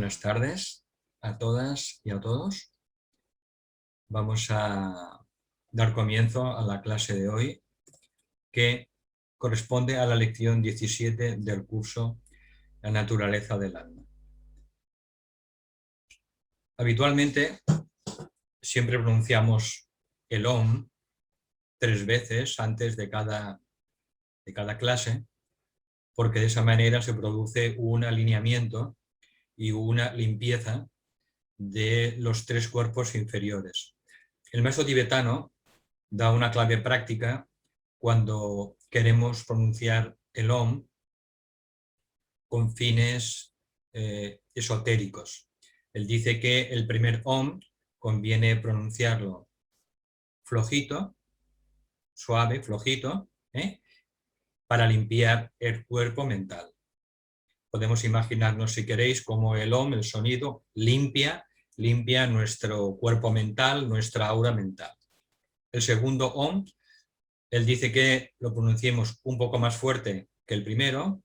buenas tardes a todas y a todos. Vamos a dar comienzo a la clase de hoy, que corresponde a la lección 17 del curso La naturaleza del alma. Habitualmente siempre pronunciamos el OM 3 veces antes de cada clase, porque de esa manera se produce un alineamiento y una limpieza de los 3 cuerpos inferiores. El maestro tibetano da una clave práctica cuando queremos pronunciar el OM con fines esotéricos. Él dice que el primer OM conviene pronunciarlo flojito, suave, flojito, para limpiar el cuerpo mental. Podemos imaginarnos, si queréis, cómo el OM, el sonido, limpia nuestro cuerpo mental, nuestra aura mental. El segundo OM, él dice que lo pronunciemos un poco más fuerte que el primero,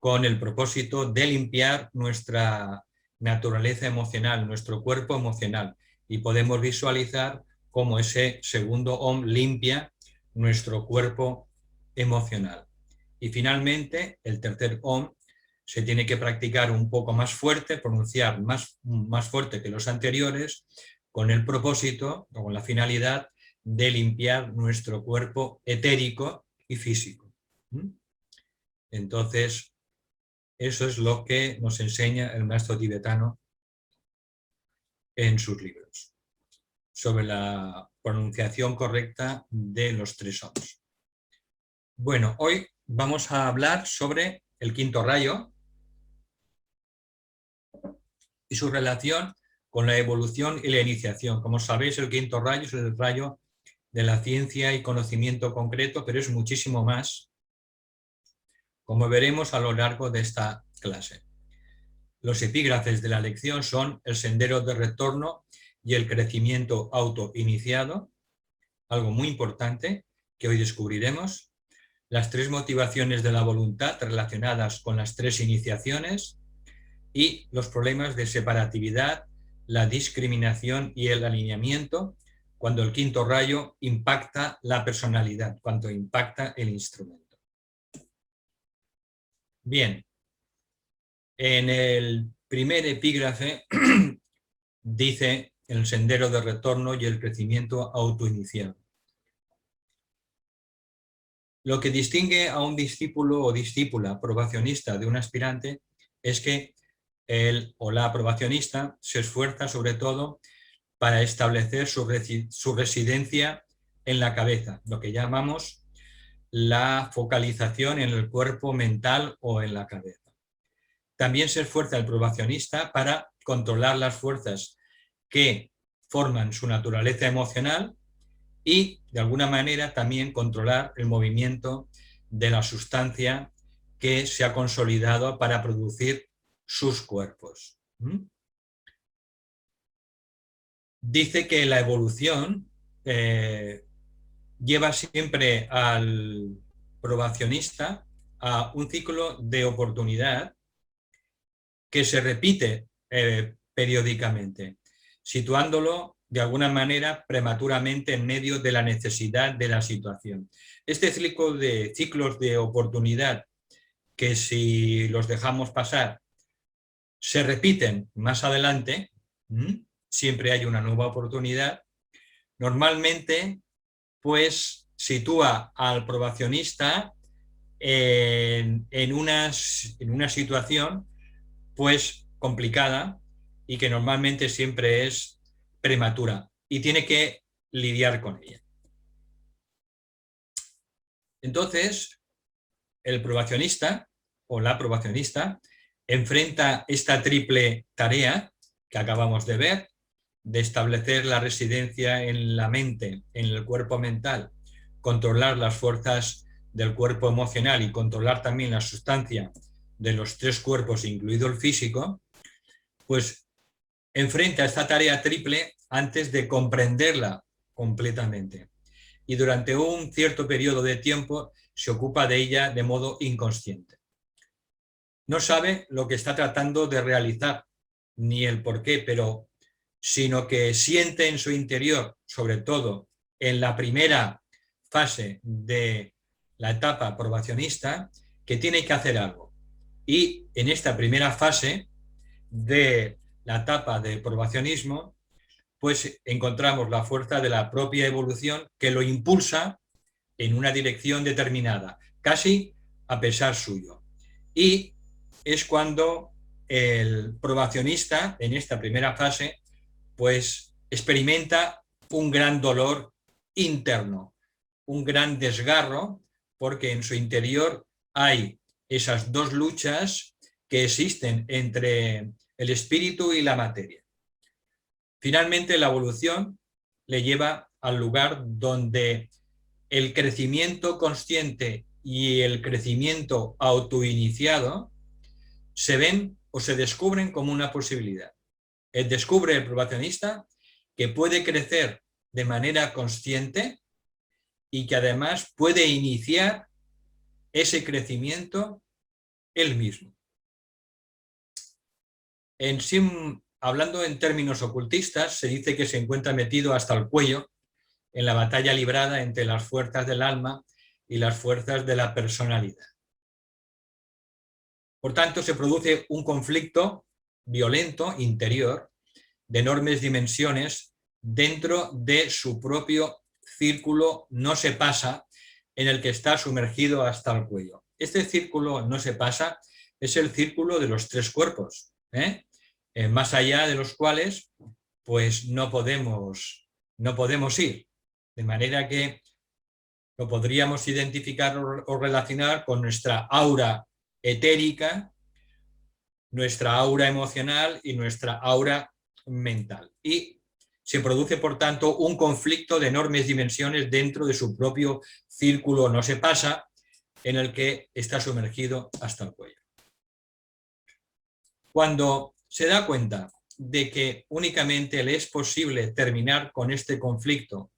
con el propósito de limpiar nuestra naturaleza emocional, nuestro cuerpo emocional. Y podemos visualizar cómo ese segundo OM limpia nuestro cuerpo emocional. Y finalmente, el tercer OM se tiene que practicar un poco más fuerte, pronunciar más fuerte que los anteriores, con el propósito o con la finalidad de limpiar nuestro cuerpo etérico y físico. Entonces, eso es lo que nos enseña el maestro tibetano en sus libros, sobre la pronunciación correcta de los 3 OMs. Bueno, hoy vamos a hablar sobre el quinto rayo y su relación con la evolución y la iniciación. Como sabéis, el quinto rayo es el rayo de la ciencia y conocimiento concreto, pero es muchísimo más, como veremos a lo largo de esta clase. Los epígrafes de la lección son el sendero de retorno y el crecimiento autoiniciado, algo muy importante que hoy descubriremos, las 3 motivaciones de la voluntad relacionadas con las 3 iniciaciones y los problemas de separatividad, la discriminación y el alineamiento cuando el quinto rayo impacta la personalidad, cuando impacta el instrumento. Bien, en el primer epígrafe dice el sendero de retorno y el crecimiento autoiniciado. Lo que distingue a un discípulo o discípula probacionista de un aspirante es que él o la probacionista se esfuerza sobre todo para establecer su residencia en la cabeza, lo que llamamos la focalización en el cuerpo mental o en la cabeza. También se esfuerza el probacionista para controlar las fuerzas que forman su naturaleza emocional y, de alguna manera, también controlar el movimiento de la sustancia que se ha consolidado para producir sus cuerpos. Dice que la evolución lleva siempre al probacionista a un ciclo de oportunidad que se repite periódicamente, situándolo de alguna manera prematuramente en medio de la necesidad de la situación. Este ciclos de oportunidad que, si los dejamos pasar, se repiten más adelante, siempre hay una nueva oportunidad, normalmente pues sitúa al probacionista en una situación pues complicada y que normalmente siempre es prematura y tiene que lidiar con ella. Entonces, el probacionista o la probacionista enfrenta esta triple tarea que acabamos de ver, de establecer la residencia en la mente, en el cuerpo mental, controlar las fuerzas del cuerpo emocional y controlar también la sustancia de los 3 cuerpos, incluido el físico, pues enfrenta esta tarea triple antes de comprenderla completamente. Y durante un cierto periodo de tiempo se ocupa de ella de modo inconsciente. No sabe lo que está tratando de realizar ni el por qué, sino que siente en su interior, sobre todo en la primera fase de la etapa probacionista, que tiene que hacer algo. Y en esta primera fase de la etapa de probacionismo, pues encontramos la fuerza de la propia evolución que lo impulsa en una dirección determinada, casi a pesar suyo. Y es cuando el probacionista, en esta primera fase, pues experimenta un gran dolor interno, un gran desgarro, porque en su interior hay esas dos luchas que existen entre el espíritu y la materia. Finalmente, la evolución le lleva al lugar donde el crecimiento consciente y el crecimiento autoiniciado se ven o se descubren como una posibilidad. Descubre el probacionista que puede crecer de manera consciente y que además puede iniciar ese crecimiento él mismo. Hablando en términos ocultistas, se dice que se encuentra metido hasta el cuello en la batalla librada entre las fuerzas del alma y las fuerzas de la personalidad. Por tanto, se produce un conflicto violento interior de enormes dimensiones dentro de su propio círculo no se pasa en el que está sumergido hasta el cuello. Este círculo no se pasa es el círculo de los tres cuerpos, más allá de los cuales pues no podemos ir. De manera que lo podríamos identificar o relacionar con nuestra aura etérica, nuestra aura emocional y nuestra aura mental. Y se produce, por tanto, un conflicto de enormes dimensiones dentro de su propio círculo no se pasa, en el que está sumergido hasta el cuello. Cuando se da cuenta de que únicamente le es posible terminar con este conflicto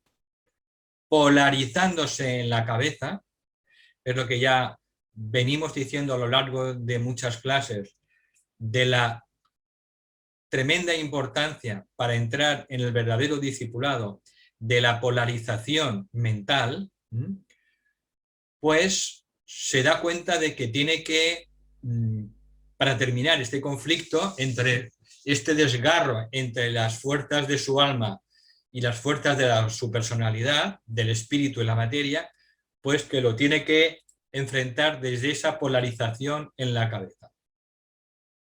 polarizándose en la cabeza, es lo que ya venimos diciendo a lo largo de muchas clases, de la tremenda importancia para entrar en el verdadero discipulado de la polarización mental, pues se da cuenta de que tiene que, para terminar este conflicto, entre este desgarro entre las fuerzas de su alma y las fuerzas de su personalidad, del espíritu y la materia, pues que lo tiene que enfrentar desde esa polarización en la cabeza,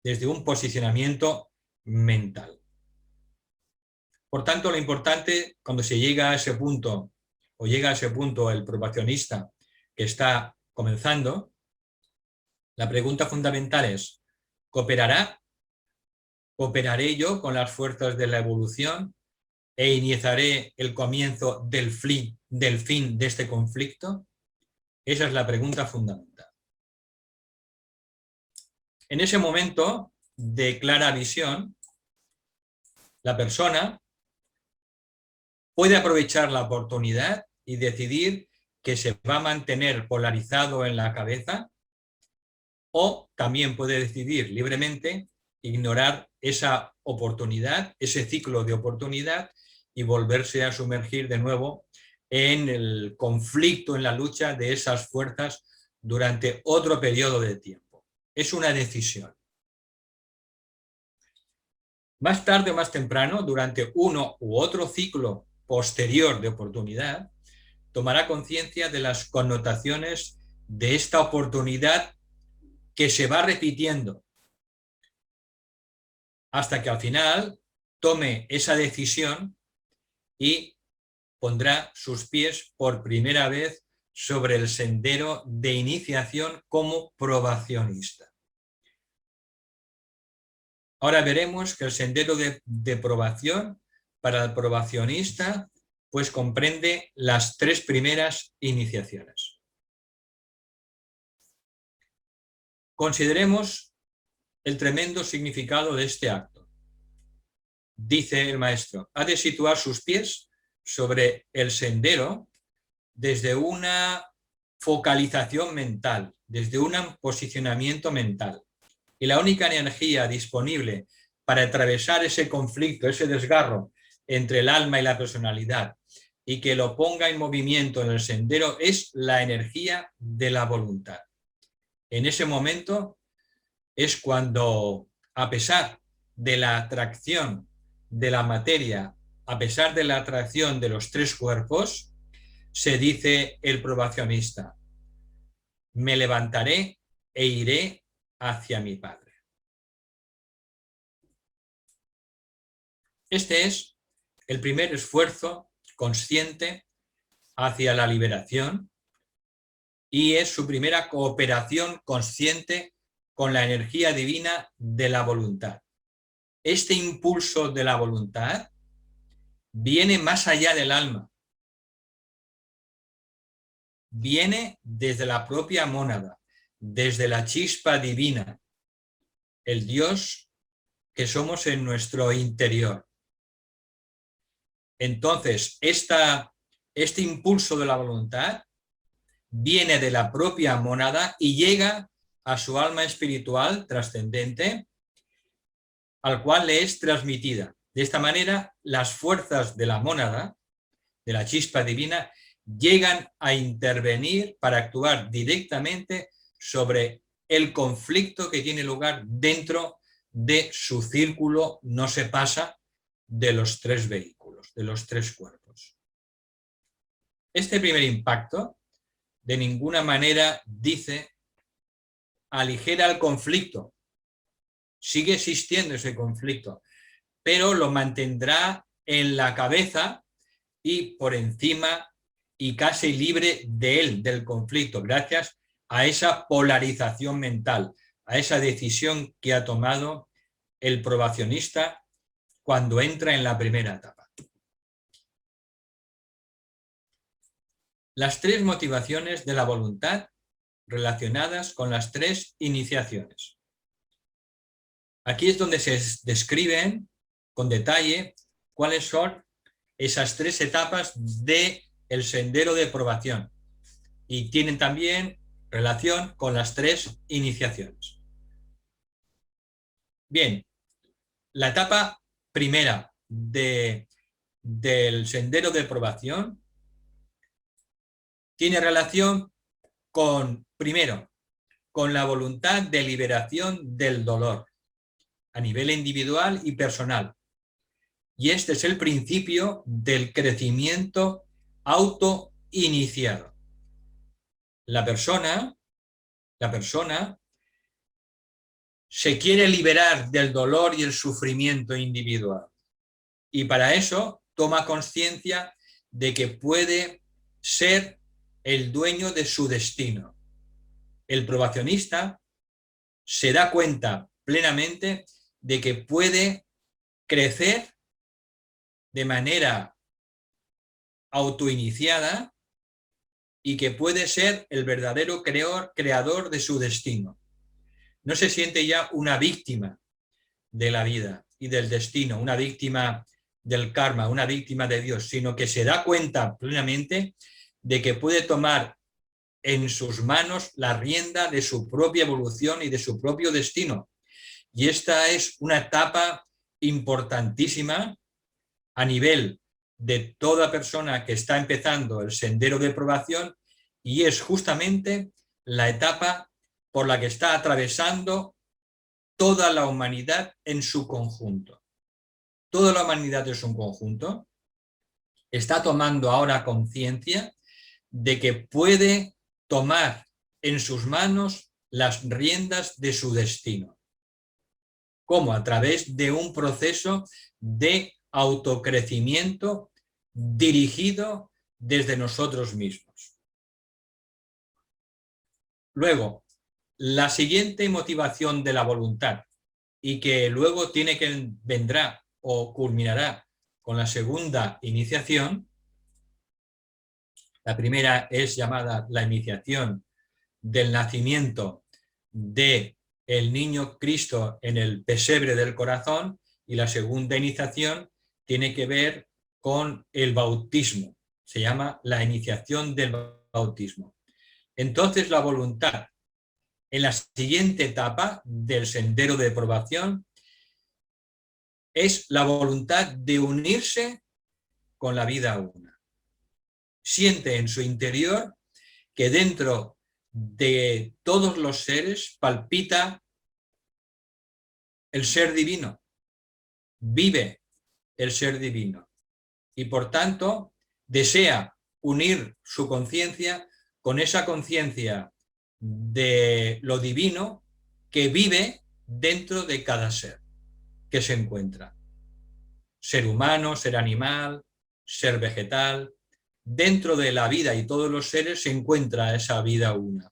desde un posicionamiento mental. Por tanto, lo importante cuando se llega a ese punto, o llega a ese punto el probacionista que está comenzando, la pregunta fundamental es: ¿cooperará? ¿Cooperaré yo con las fuerzas de la evolución e iniciaré el comienzo del fin de este conflicto? Esa es la pregunta fundamental. En ese momento de clara visión, la persona puede aprovechar la oportunidad y decidir que se va a mantener polarizado en la cabeza, o también puede decidir libremente ignorar esa oportunidad, ese ciclo de oportunidad, y volverse a sumergir de nuevo en el conflicto, en la lucha de esas fuerzas durante otro periodo de tiempo. Es una decisión. Más tarde o más temprano, durante uno u otro ciclo posterior de oportunidad, tomará conciencia de las connotaciones de esta oportunidad que se va repitiendo, hasta que al final tome esa decisión y pondrá sus pies por primera vez sobre el sendero de iniciación como probacionista. Ahora veremos que el sendero de probación para el probacionista pues comprende las tres primeras iniciaciones. Consideremos el tremendo significado de este acto. Dice el maestro: ha de situar sus pies sobre el sendero desde una focalización mental, desde un posicionamiento mental. Y la única energía disponible para atravesar ese conflicto, ese desgarro entre el alma y la personalidad, y que lo ponga en movimiento en el sendero, es la energía de la voluntad. En ese momento es cuando, a pesar de la atracción de la materia, a pesar de la atracción de los tres cuerpos, se dice el probacionista: me levantaré e iré hacia mi Padre. Este es el primer esfuerzo consciente hacia la liberación y es su primera cooperación consciente con la energía divina de la voluntad. Este impulso de la voluntad viene más allá del alma, viene desde la propia mónada, desde la chispa divina, el Dios que somos en nuestro interior. Entonces, este impulso de la voluntad viene de la propia mónada y llega a su alma espiritual trascendente, al cual le es transmitida. De esta manera, las fuerzas de la mónada, de la chispa divina, llegan a intervenir para actuar directamente sobre el conflicto que tiene lugar dentro de su círculo, no se pasa de los tres vehículos, de los tres cuerpos. Este primer impacto de ninguna manera dice aligera el conflicto, sigue existiendo ese conflicto, pero lo mantendrá en la cabeza y por encima y casi libre de él, del conflicto, gracias a esa polarización mental, a esa decisión que ha tomado el probacionista cuando entra en la primera etapa. Las tres motivaciones de la voluntad relacionadas con las tres iniciaciones. Aquí es donde se describen con detalle cuáles son esas tres etapas del sendero de probación y tienen también relación con las tres iniciaciones. Bien, la etapa primera del sendero de probación tiene relación con, primero, con la voluntad de liberación del dolor a nivel individual y personal. Y este es el principio del crecimiento autoiniciado. La persona se quiere liberar del dolor y el sufrimiento individual. Y para eso toma conciencia de que puede ser el dueño de su destino. El probacionista se da cuenta plenamente de que puede crecer de manera autoiniciada y que puede ser el verdadero creador de su destino. No se siente ya una víctima de la vida y del destino, una víctima del karma, una víctima de Dios, sino que se da cuenta plenamente de que puede tomar en sus manos la rienda de su propia evolución y de su propio destino. Y esta es una etapa importantísima a nivel de toda persona que está empezando el sendero de probación y es justamente la etapa por la que está atravesando toda la humanidad en su conjunto. Toda la humanidad en su conjunto está tomando ahora conciencia de que puede tomar en sus manos las riendas de su destino. ¿Cómo? A través de un proceso de autocrecimiento dirigido desde nosotros mismos. Luego, la siguiente motivación de la voluntad y que luego vendrá o culminará con la segunda iniciación. La primera es llamada la iniciación del nacimiento del niño Cristo en el pesebre del corazón y la segunda iniciación tiene que ver con el bautismo. Se llama la iniciación del bautismo. Entonces la voluntad en la siguiente etapa del sendero de probación es la voluntad de unirse con la vida una. Siente en su interior que dentro de todos los seres palpita el ser divino, vive el ser divino y por tanto desea unir su conciencia con esa conciencia de lo divino que vive dentro de cada ser que se encuentra. Ser humano, ser animal, ser vegetal. Dentro de la vida y todos los seres se encuentra esa vida una,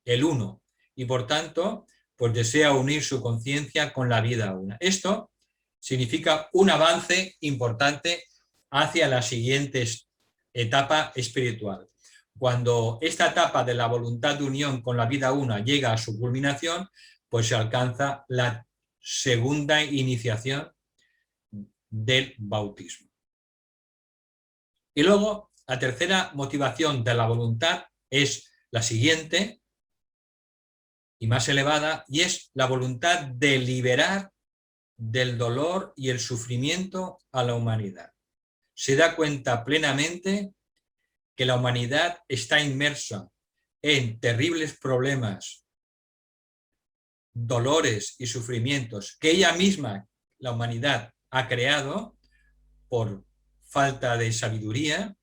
el uno, y por tanto, pues desea unir su conciencia con la vida una. Esto significa un avance importante hacia la siguiente etapa espiritual. Cuando esta etapa de la voluntad de unión con la vida una llega a su culminación, pues se alcanza la segunda iniciación del bautismo. Y luego, la tercera motivación de la voluntad es la siguiente y más elevada, y es la voluntad de liberar del dolor y el sufrimiento a la humanidad. Se da cuenta plenamente que la humanidad está inmersa en terribles problemas, dolores y sufrimientos que ella misma, la humanidad, ha creado por falta de sabiduría,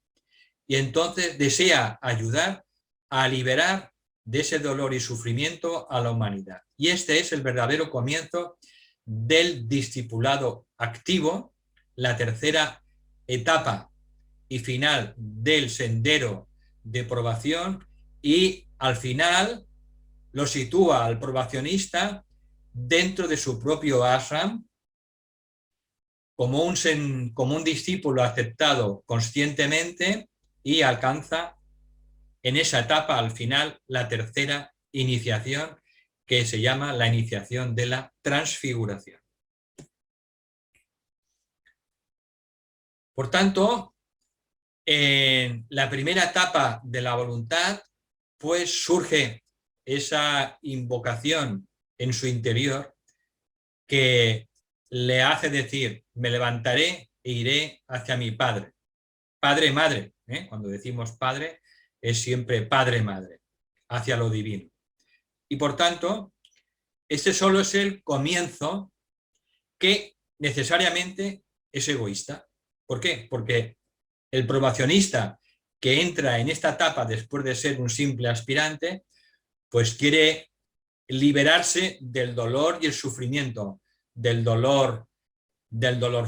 y entonces desea ayudar a liberar de ese dolor y sufrimiento a la humanidad. Y este es el verdadero comienzo del discipulado activo, la tercera etapa y final del sendero de probación, y al final lo sitúa al probacionista dentro de su propio ashram como un discípulo aceptado conscientemente, y alcanza en esa etapa al final la tercera iniciación, que se llama la iniciación de la transfiguración. Por tanto, en la primera etapa de la voluntad, pues surge esa invocación en su interior que le hace decir: me levantaré e iré hacia mi Padre. Padre, madre, cuando decimos padre, es siempre padre-madre, hacia lo divino. Y por tanto, este solo es el comienzo, que necesariamente es egoísta. ¿Por qué? Porque el probacionista que entra en esta etapa después de ser un simple aspirante, pues quiere liberarse del dolor y el sufrimiento, del dolor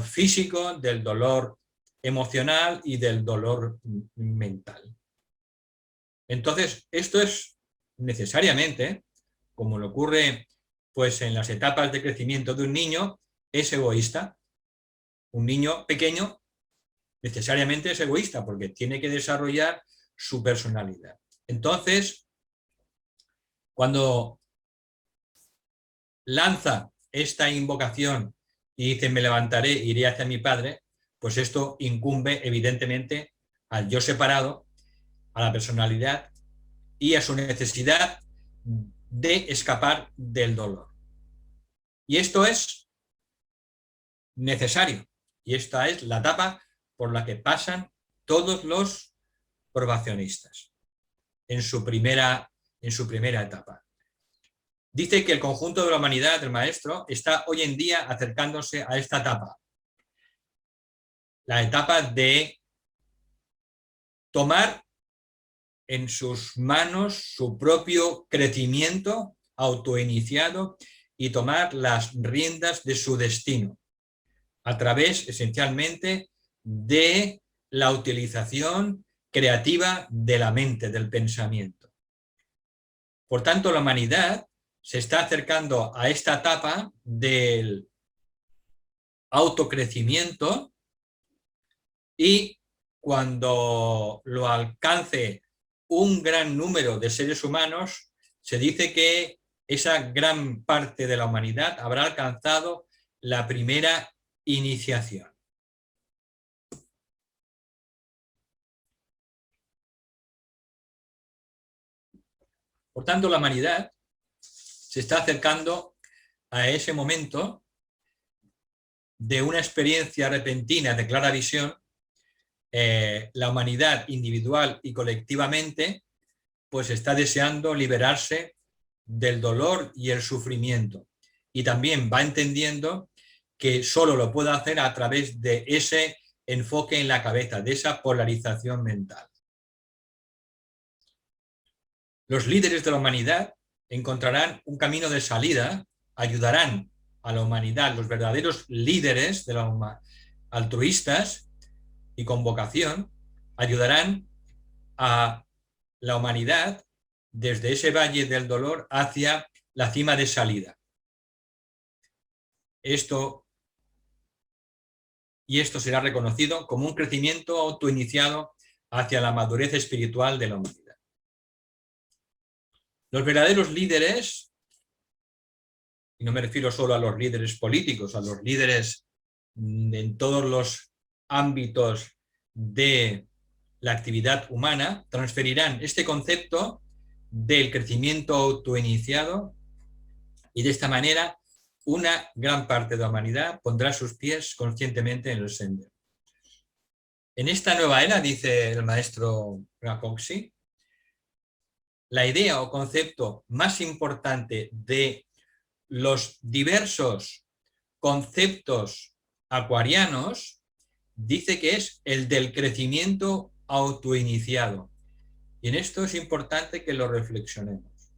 físico, del dolor emocional y del dolor mental. Entonces, esto es necesariamente, como le ocurre pues en las etapas de crecimiento de un niño, es egoísta. Un niño pequeño necesariamente es egoísta porque tiene que desarrollar su personalidad. Entonces, cuando lanza esta invocación y dice: me levantaré, iré hacia mi Padre, pues esto incumbe evidentemente al yo separado, a la personalidad y a su necesidad de escapar del dolor. Y esto es necesario, y esta es la etapa por la que pasan todos los probacionistas en su primera etapa. Dice que el conjunto de la humanidad del maestro está hoy en día acercándose a esta etapa, la etapa de tomar en sus manos su propio crecimiento autoiniciado y tomar las riendas de su destino a través esencialmente de la utilización creativa de la mente, del pensamiento. Por tanto, la humanidad se está acercando a esta etapa del autocrecimiento, y cuando lo alcance un gran número de seres humanos, se dice que esa gran parte de la humanidad habrá alcanzado la primera iniciación. Por tanto, la humanidad se está acercando a ese momento de una experiencia repentina de clara visión, la humanidad individual y colectivamente pues está deseando liberarse del dolor y el sufrimiento. Y también va entendiendo que solo lo puede hacer a través de ese enfoque en la cabeza, de esa polarización mental. Los líderes de la humanidad encontrarán un camino de salida, ayudarán a la humanidad, los verdaderos líderes de la altruistas y con vocación, ayudarán a la humanidad desde ese valle del dolor hacia la cima de salida. Esto será reconocido como un crecimiento autoiniciado hacia la madurez espiritual de la humanidad. Los verdaderos líderes, y no me refiero solo a los líderes políticos, a los líderes en todos los ámbitos de la actividad humana, transferirán este concepto del crecimiento autoiniciado y de esta manera una gran parte de la humanidad pondrá sus pies conscientemente en el sendero. En esta nueva era, dice el maestro Rapoxi, la idea o concepto más importante de los diversos conceptos acuarianos dice que es el del crecimiento autoiniciado. Y en esto es importante que lo reflexionemos.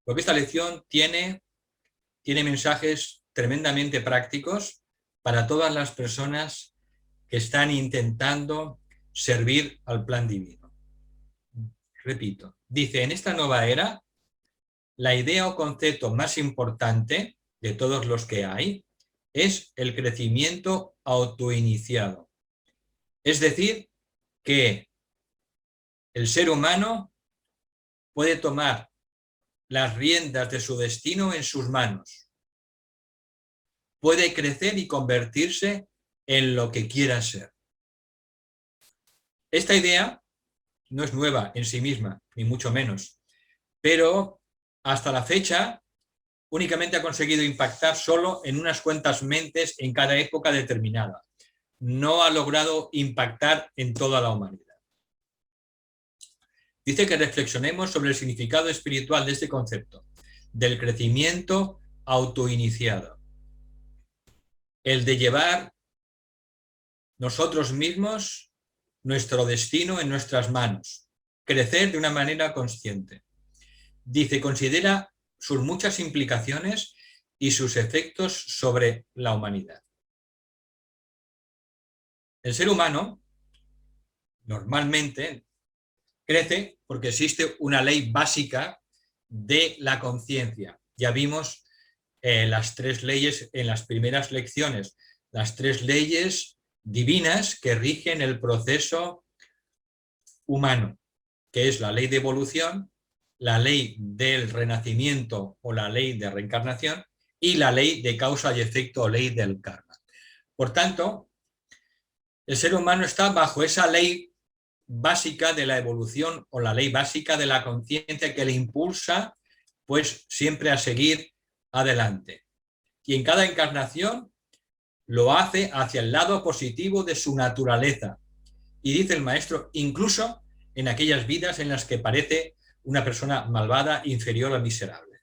Porque esta lección tiene mensajes tremendamente prácticos para todas las personas que están intentando servir al plan divino. Repito, dice, en esta nueva era, la idea o concepto más importante de todos los que hay es el crecimiento autoiniciado. Es decir, que el ser humano puede tomar las riendas de su destino en sus manos. Puede crecer y convertirse en lo que quiera ser. Esta idea no es nueva en sí misma, ni mucho menos, pero hasta la fecha únicamente ha conseguido impactar solo en unas cuantas mentes en cada época determinada. No ha logrado impactar en toda la humanidad. Dice que reflexionemos sobre el significado espiritual de este concepto, del crecimiento autoiniciado. El de llevar nosotros mismos nuestro destino en nuestras manos, crecer de una manera consciente. Dice, considera sus muchas implicaciones y sus efectos sobre la humanidad. El ser humano normalmente crece porque existe una ley básica de la conciencia. Ya vimos las tres leyes en las primeras lecciones, las tres leyes divinas que rigen el proceso humano, que es la ley de evolución, la ley del renacimiento o la ley de reencarnación y la ley de causa y efecto o ley del karma. Por tanto, el ser humano está bajo esa ley básica de la evolución o la ley básica de la conciencia que le impulsa pues siempre a seguir adelante. Y en cada encarnación lo hace hacia el lado positivo de su naturaleza. Y dice el maestro, incluso en aquellas vidas en las que parece una persona malvada, inferior o miserable.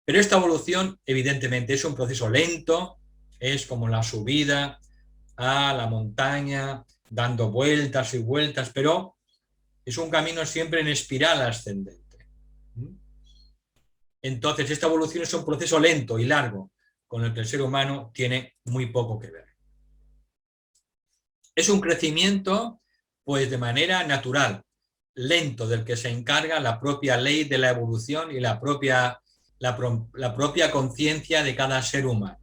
Pero esta evolución, evidentemente, es un proceso lento, es como la subida a la montaña, dando vueltas y vueltas, pero es un camino siempre en espiral ascendente. Entonces, esta evolución es un proceso lento y largo, con el que el ser humano tiene muy poco que ver. Es un crecimiento, pues, de manera natural, lento, del que se encarga la propia ley de la evolución y la propia conciencia de cada ser humano.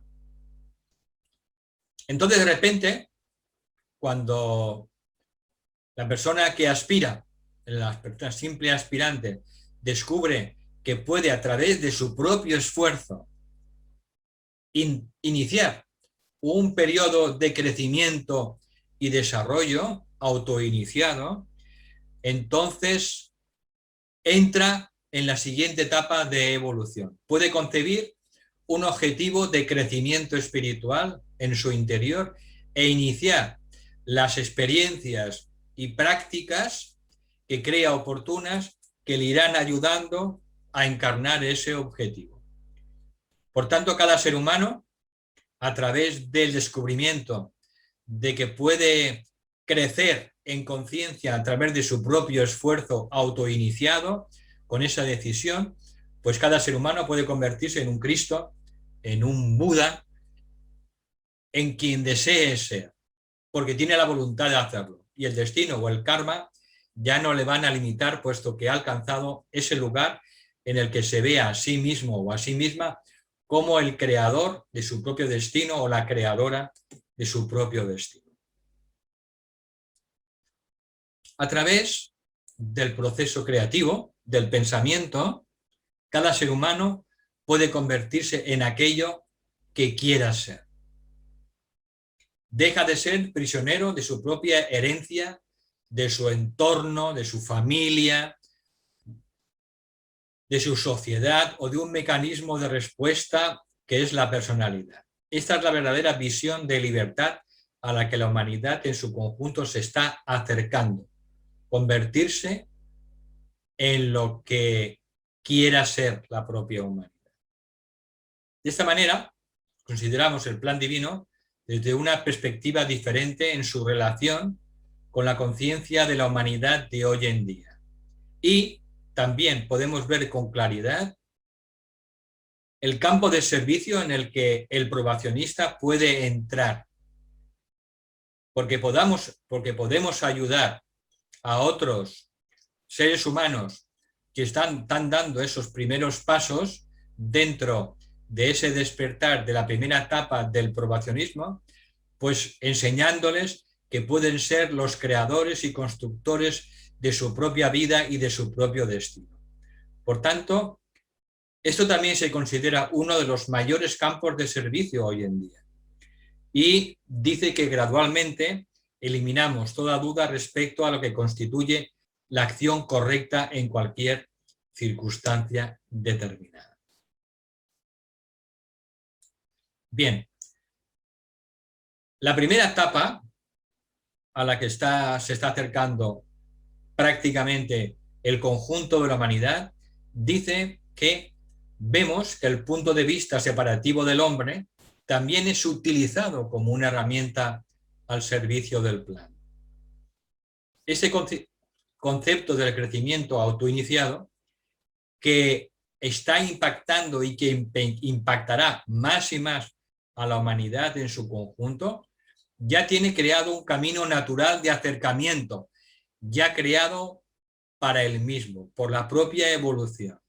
Entonces, de repente, cuando la persona que aspira, la persona simple aspirante, descubre que puede a través de su propio esfuerzo iniciar un periodo de crecimiento y desarrollo autoiniciado, entonces entra en la siguiente etapa de evolución. Puede concebir un objetivo de crecimiento espiritual en su interior e iniciar las experiencias y prácticas que crea oportunas que le irán ayudando a encarnar ese objetivo. Por tanto, cada ser humano, a través del descubrimiento de que puede crecer en conciencia a través de su propio esfuerzo autoiniciado, con esa decisión, pues cada ser humano puede convertirse en un Cristo, en un Buda, en quien desee ser, porque tiene la voluntad de hacerlo. Y el destino o el karma ya no le van a limitar, puesto que ha alcanzado ese lugar en el que se ve a sí mismo o a sí misma como el creador de su propio destino o la creadora de su propio destino. A través del proceso creativo, del pensamiento, cada ser humano puede convertirse en aquello que quiera ser. Deja de ser prisionero de su propia herencia, de su entorno, de su familia, de su sociedad o de un mecanismo de respuesta que es la personalidad. Esta es la verdadera visión de libertad a la que la humanidad en su conjunto se está acercando. Convertirse en lo que quiera ser la propia humanidad. De esta manera, consideramos el plan divino desde una perspectiva diferente en su relación con la conciencia de la humanidad de hoy en día. Y también podemos ver con claridad el campo de servicio en el que el probacionista puede entrar, porque podemos ayudar a otros seres humanos que están dando esos primeros pasos dentro de ese despertar de la primera etapa del probacionismo, pues enseñándoles que pueden ser los creadores y constructores de su propia vida y de su propio destino. Por tanto, esto también se considera uno de los mayores campos de servicio hoy en día. Y dice que gradualmente eliminamos toda duda respecto a lo que constituye la acción correcta en cualquier circunstancia determinada. Bien, la primera etapa a la que se está acercando prácticamente el conjunto de la humanidad dice que vemos que el punto de vista separativo del hombre también es utilizado como una herramienta al servicio del plan. Ese concepto del crecimiento autoiniciado, que está impactando y que impactará más y más a la humanidad en su conjunto, ya tiene creado un camino natural de acercamiento, ya creado para él mismo, por la propia evolución.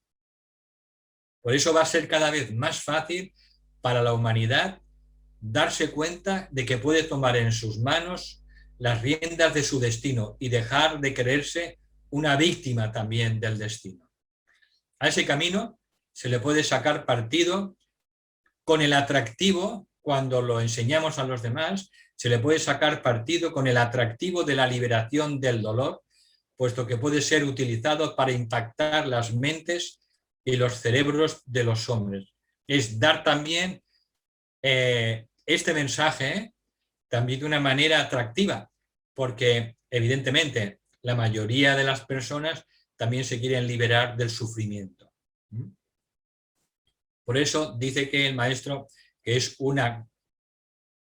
Por eso va a ser cada vez más fácil para la humanidad darse cuenta de que puede tomar en sus manos las riendas de su destino y dejar de creerse una víctima también del destino. A ese camino se le puede sacar partido con el atractivo, cuando lo enseñamos a los demás, se le puede sacar partido con el atractivo de la liberación del dolor, puesto que puede ser utilizado para impactar las mentes y los cerebros de los hombres. Es dar también este mensaje también de una manera atractiva, porque evidentemente la mayoría de las personas también se quieren liberar del sufrimiento. Por eso dice que el maestro que es una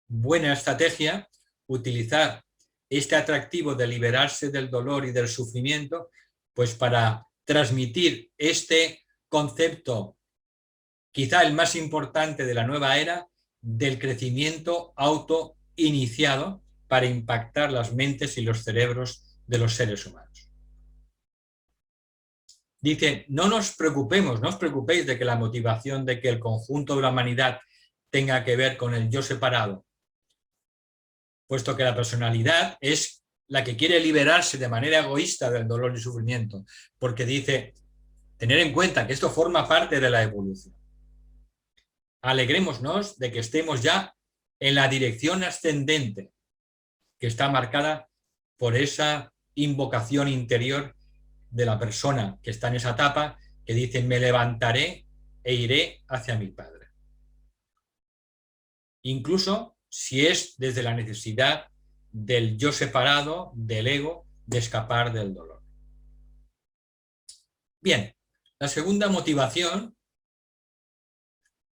buena estrategia utilizar este atractivo de liberarse del dolor y del sufrimiento, pues para transmitir este concepto, quizá el más importante de la nueva era, del crecimiento autoiniciado para impactar las mentes y los cerebros de los seres humanos. Dice, no os preocupéis de que la motivación de que el conjunto de la humanidad tenga que ver con el yo separado, puesto que la personalidad es la que quiere liberarse de manera egoísta del dolor y sufrimiento, porque dice, tener en cuenta que esto forma parte de la evolución. Alegrémonos de que estemos ya en la dirección ascendente, que está marcada por esa invocación interior de la persona que está en esa etapa, que dice, me levantaré e iré hacia mi Padre. incluso si es desde la necesidad del yo separado, del ego, de escapar del dolor. Bien, la segunda motivación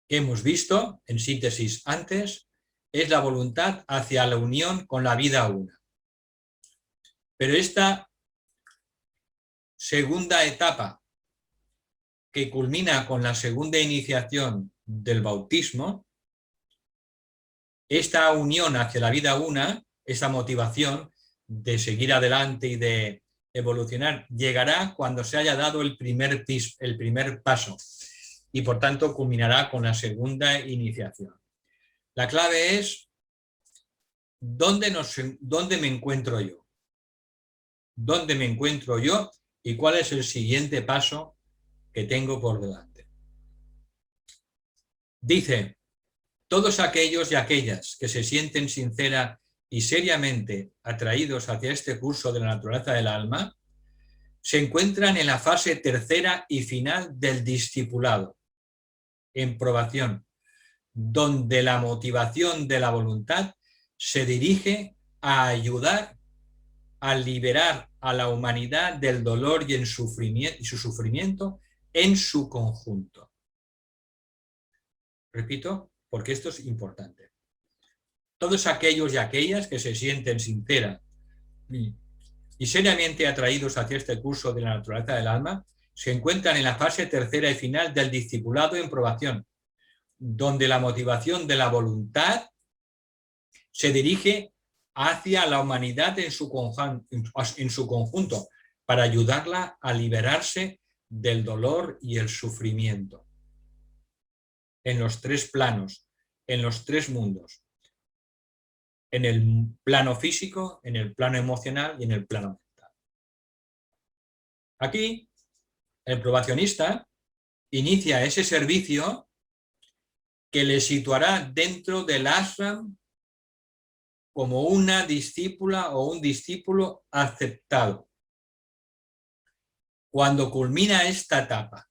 que hemos visto, en síntesis antes, es la voluntad hacia la unión con la vida una. Pero esta segunda etapa, que culmina con la segunda iniciación del bautismo, esta unión hacia la vida una, esa motivación de seguir adelante y de evolucionar, llegará cuando se haya dado el primer paso y por tanto culminará con la segunda iniciación. La clave es ¿dónde me encuentro yo? ¿Dónde me encuentro yo y cuál es el siguiente paso que tengo por delante? Dice, todos aquellos y aquellas que se sienten sincera y seriamente atraídos hacia este curso de la naturaleza del alma, se encuentran en la fase tercera y final del discipulado, en probación, donde la motivación de la voluntad se dirige a ayudar a liberar a la humanidad del dolor y su sufrimiento en su conjunto. Repito, porque esto es importante. Todos aquellos y aquellas que se sienten sinceras y seriamente atraídos hacia este curso de la naturaleza del alma se encuentran en la fase tercera y final del discipulado en probación, donde la motivación de la voluntad se dirige hacia la humanidad en su conjunto, para ayudarla a liberarse del dolor y el sufrimiento. En los tres planos, en los tres mundos. En el plano físico, en el plano emocional y en el plano mental. Aquí, el probacionista inicia ese servicio que le situará dentro del ashram como una discípula o un discípulo aceptado. Cuando culmina esta etapa,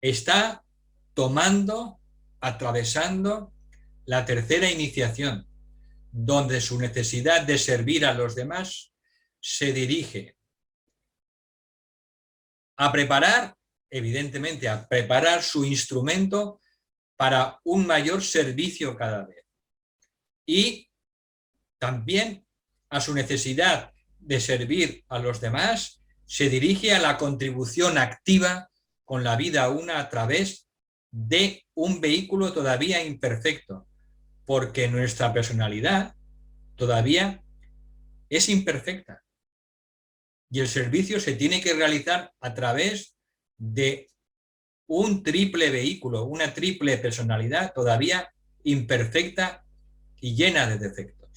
está atravesando la tercera iniciación, donde su necesidad de servir a los demás se dirige a preparar, evidentemente, a preparar su instrumento para un mayor servicio cada vez. Y también a su necesidad de servir a los demás se dirige a la contribución activa con la vida una a través de un vehículo todavía imperfecto, porque nuestra personalidad todavía es imperfecta y el servicio se tiene que realizar a través de un triple vehículo, una triple personalidad todavía imperfecta y llena de defectos.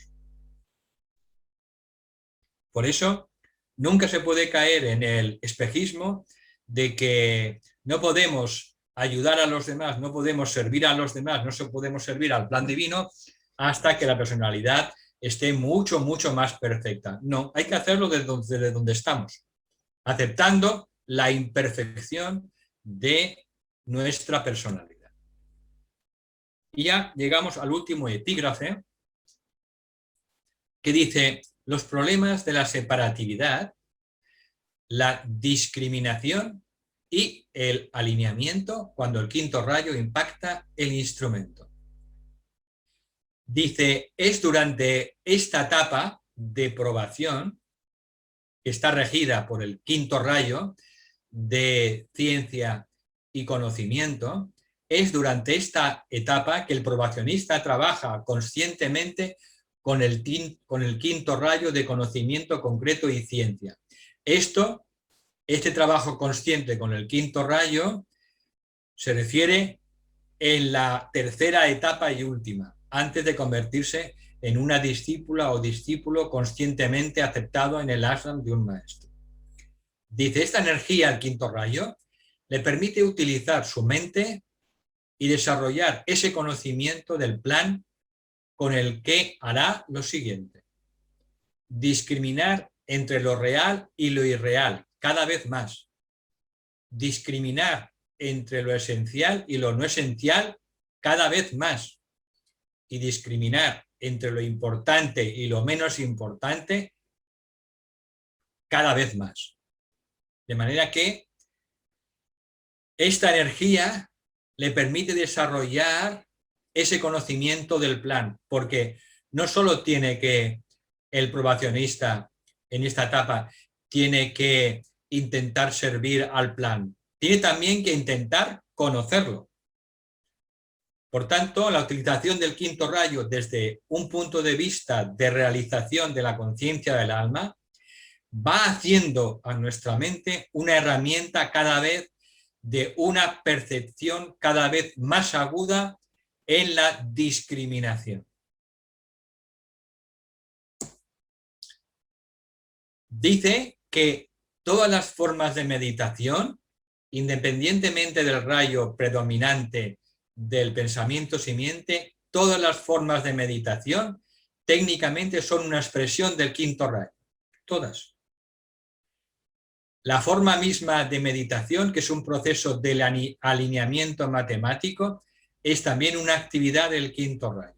Por eso, nunca se puede caer en el espejismo de que no podemos ayudar a los demás, no podemos servir a los demás, no podemos servir al plan divino hasta que la personalidad esté mucho, mucho más perfecta. No, hay que hacerlo desde donde estamos, aceptando la imperfección de nuestra personalidad. Y ya llegamos al último epígrafe, que dice: los problemas de la separatividad, la discriminación y el alineamiento cuando el quinto rayo impacta el instrumento. Dice, es durante esta etapa de probación, que está regida por el quinto rayo de ciencia y conocimiento, es durante esta etapa que el probacionista trabaja conscientemente con el quinto rayo de conocimiento concreto y ciencia. Este trabajo consciente con el quinto rayo se refiere en la tercera etapa y última, antes de convertirse en una discípula o discípulo conscientemente aceptado en el ashram de un maestro. Dice, esta energía, el quinto rayo, le permite utilizar su mente y desarrollar ese conocimiento del plan con el que hará lo siguiente: discriminar entre lo real y lo irreal cada vez más, discriminar entre lo esencial y lo no esencial cada vez más, y discriminar entre lo importante y lo menos importante cada vez más. De manera que esta energía le permite desarrollar ese conocimiento del plan, porque no solo tiene que el probacionista en esta etapa tiene que intentar servir al plan, tiene también que intentar conocerlo. Por tanto, la utilización del quinto rayo desde un punto de vista de realización de la conciencia del alma va haciendo a nuestra mente una herramienta cada vez de una percepción cada vez más aguda en la discriminación. Dice que todas las formas de meditación, independientemente del rayo predominante del pensamiento simiente, todas las formas de meditación técnicamente son una expresión del quinto rayo. Todas. La forma misma de meditación, que es un proceso de alineamiento matemático, es también una actividad del quinto rayo.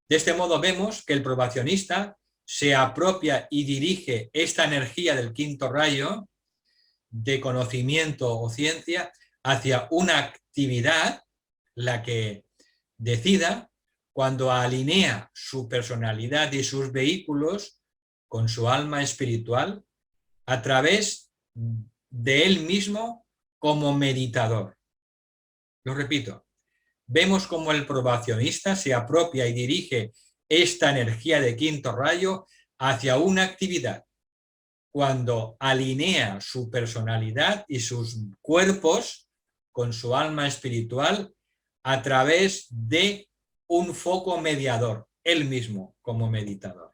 De este modo vemos que el probacionista se apropia y dirige esta energía del quinto rayo de conocimiento o ciencia hacia una actividad, la que decida, cuando alinea su personalidad y sus vehículos con su alma espiritual a través de él mismo como meditador. Lo repito, vemos cómo el probacionista se apropia y dirige esta energía de quinto rayo hacia una actividad, cuando alinea su personalidad y sus cuerpos con su alma espiritual a través de un foco mediador, él mismo como meditador.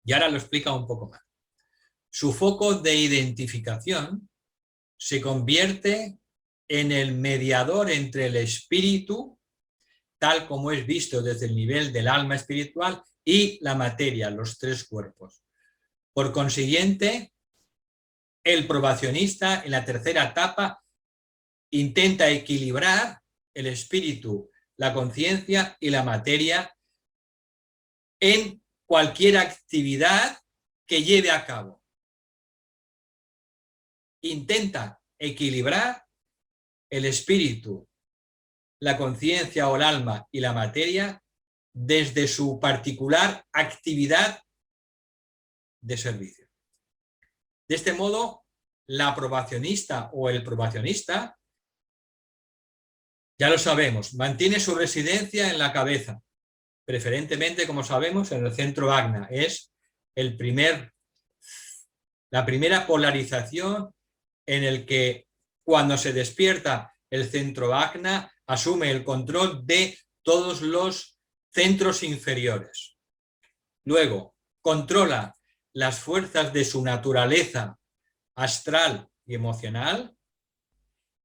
Y ahora lo explica un poco más. Su foco de identificación se convierte en el mediador entre el espíritu, tal como es visto desde el nivel del alma espiritual, y la materia, los tres cuerpos. Por consiguiente, el probacionista en la tercera etapa intenta equilibrar el espíritu, la conciencia y la materia en cualquier actividad que lleve a cabo. Intenta equilibrar el espíritu, la conciencia o el alma y la materia desde su particular actividad de servicio. De este modo, la probacionista o el probacionista, ya lo sabemos, mantiene su residencia en la cabeza, preferentemente, como sabemos, en el centro Agna. Es la primera polarización en el que cuando se despierta el centro Agna asume el control de todos los centros inferiores. Luego, controla las fuerzas de su naturaleza astral y emocional,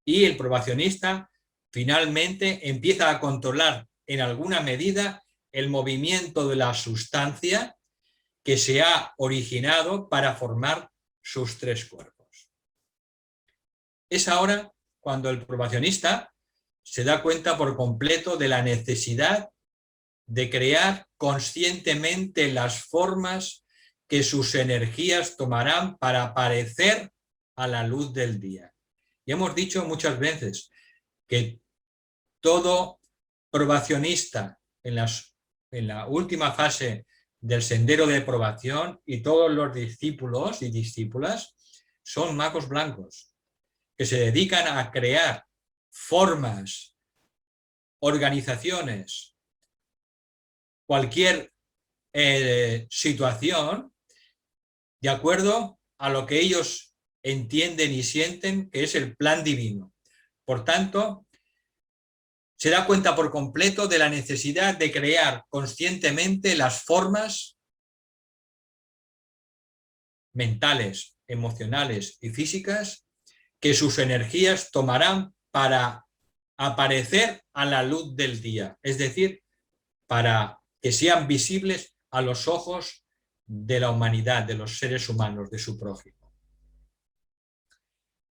y el probacionista finalmente empieza a controlar en alguna medida el movimiento de la sustancia que se ha originado para formar sus tres cuerpos. Es ahora cuando el probacionista se da cuenta por completo de la necesidad de crear conscientemente las formas que sus energías tomarán para aparecer a la luz del día. Y hemos dicho muchas veces que todo probacionista en la última fase del sendero de probación, y todos los discípulos y discípulas son magos blancos que se dedican a crear formas, organizaciones, cualquier situación de acuerdo a lo que ellos entienden y sienten que es el plan divino. Por tanto, se da cuenta por completo de la necesidad de crear conscientemente las formas mentales, emocionales y físicas que sus energías tomarán para aparecer a la luz del día, es decir, para que sean visibles a los ojos de la humanidad, de los seres humanos, de su prójimo.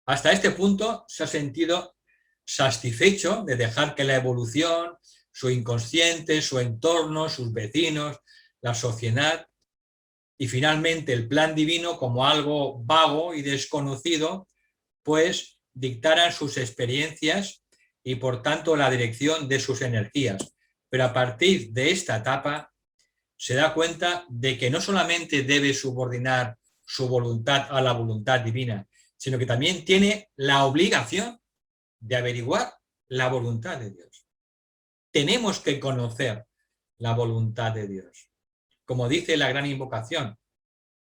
Hasta este punto se ha sentido satisfecho de dejar que la evolución, su inconsciente, su entorno, sus vecinos, la sociedad y finalmente el plan divino como algo vago y desconocido, pues dictaran sus experiencias y por tanto la dirección de sus energías. Pero a partir de esta etapa se da cuenta de que no solamente debe subordinar su voluntad a la voluntad divina, sino que también tiene la obligación de averiguar la voluntad de Dios. Tenemos que conocer la voluntad de Dios. Como dice la gran invocación,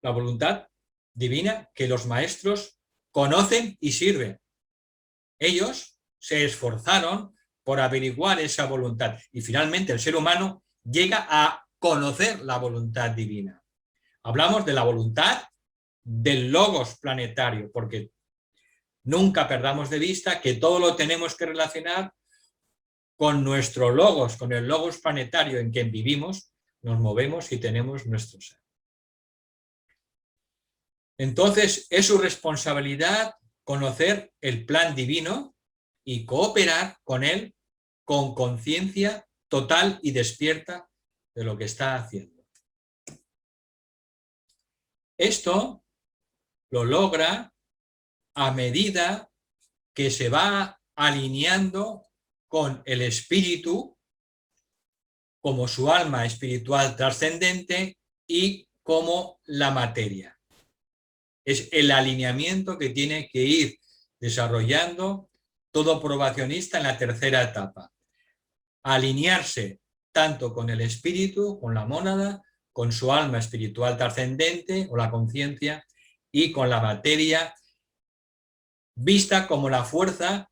la voluntad divina que los maestros conocen y sirven. Ellos se esforzaron por averiguar esa voluntad y finalmente el ser humano llega a conocer la voluntad divina. Hablamos de la voluntad del logos planetario, porque nunca perdamos de vista que todo lo tenemos que relacionar con nuestro logos, con el logos planetario en que vivimos, nos movemos y tenemos nuestro ser. Entonces, es su responsabilidad conocer el plan divino y cooperar con él con conciencia total y despierta de lo que está haciendo. Esto lo logra a medida que se va alineando con el espíritu como su alma espiritual trascendente y como la materia. Es el alineamiento que tiene que ir desarrollando todo probacionista en la tercera etapa. Alinearse tanto con el espíritu, con la mónada, con su alma espiritual trascendente o la conciencia y con la materia vista como la fuerza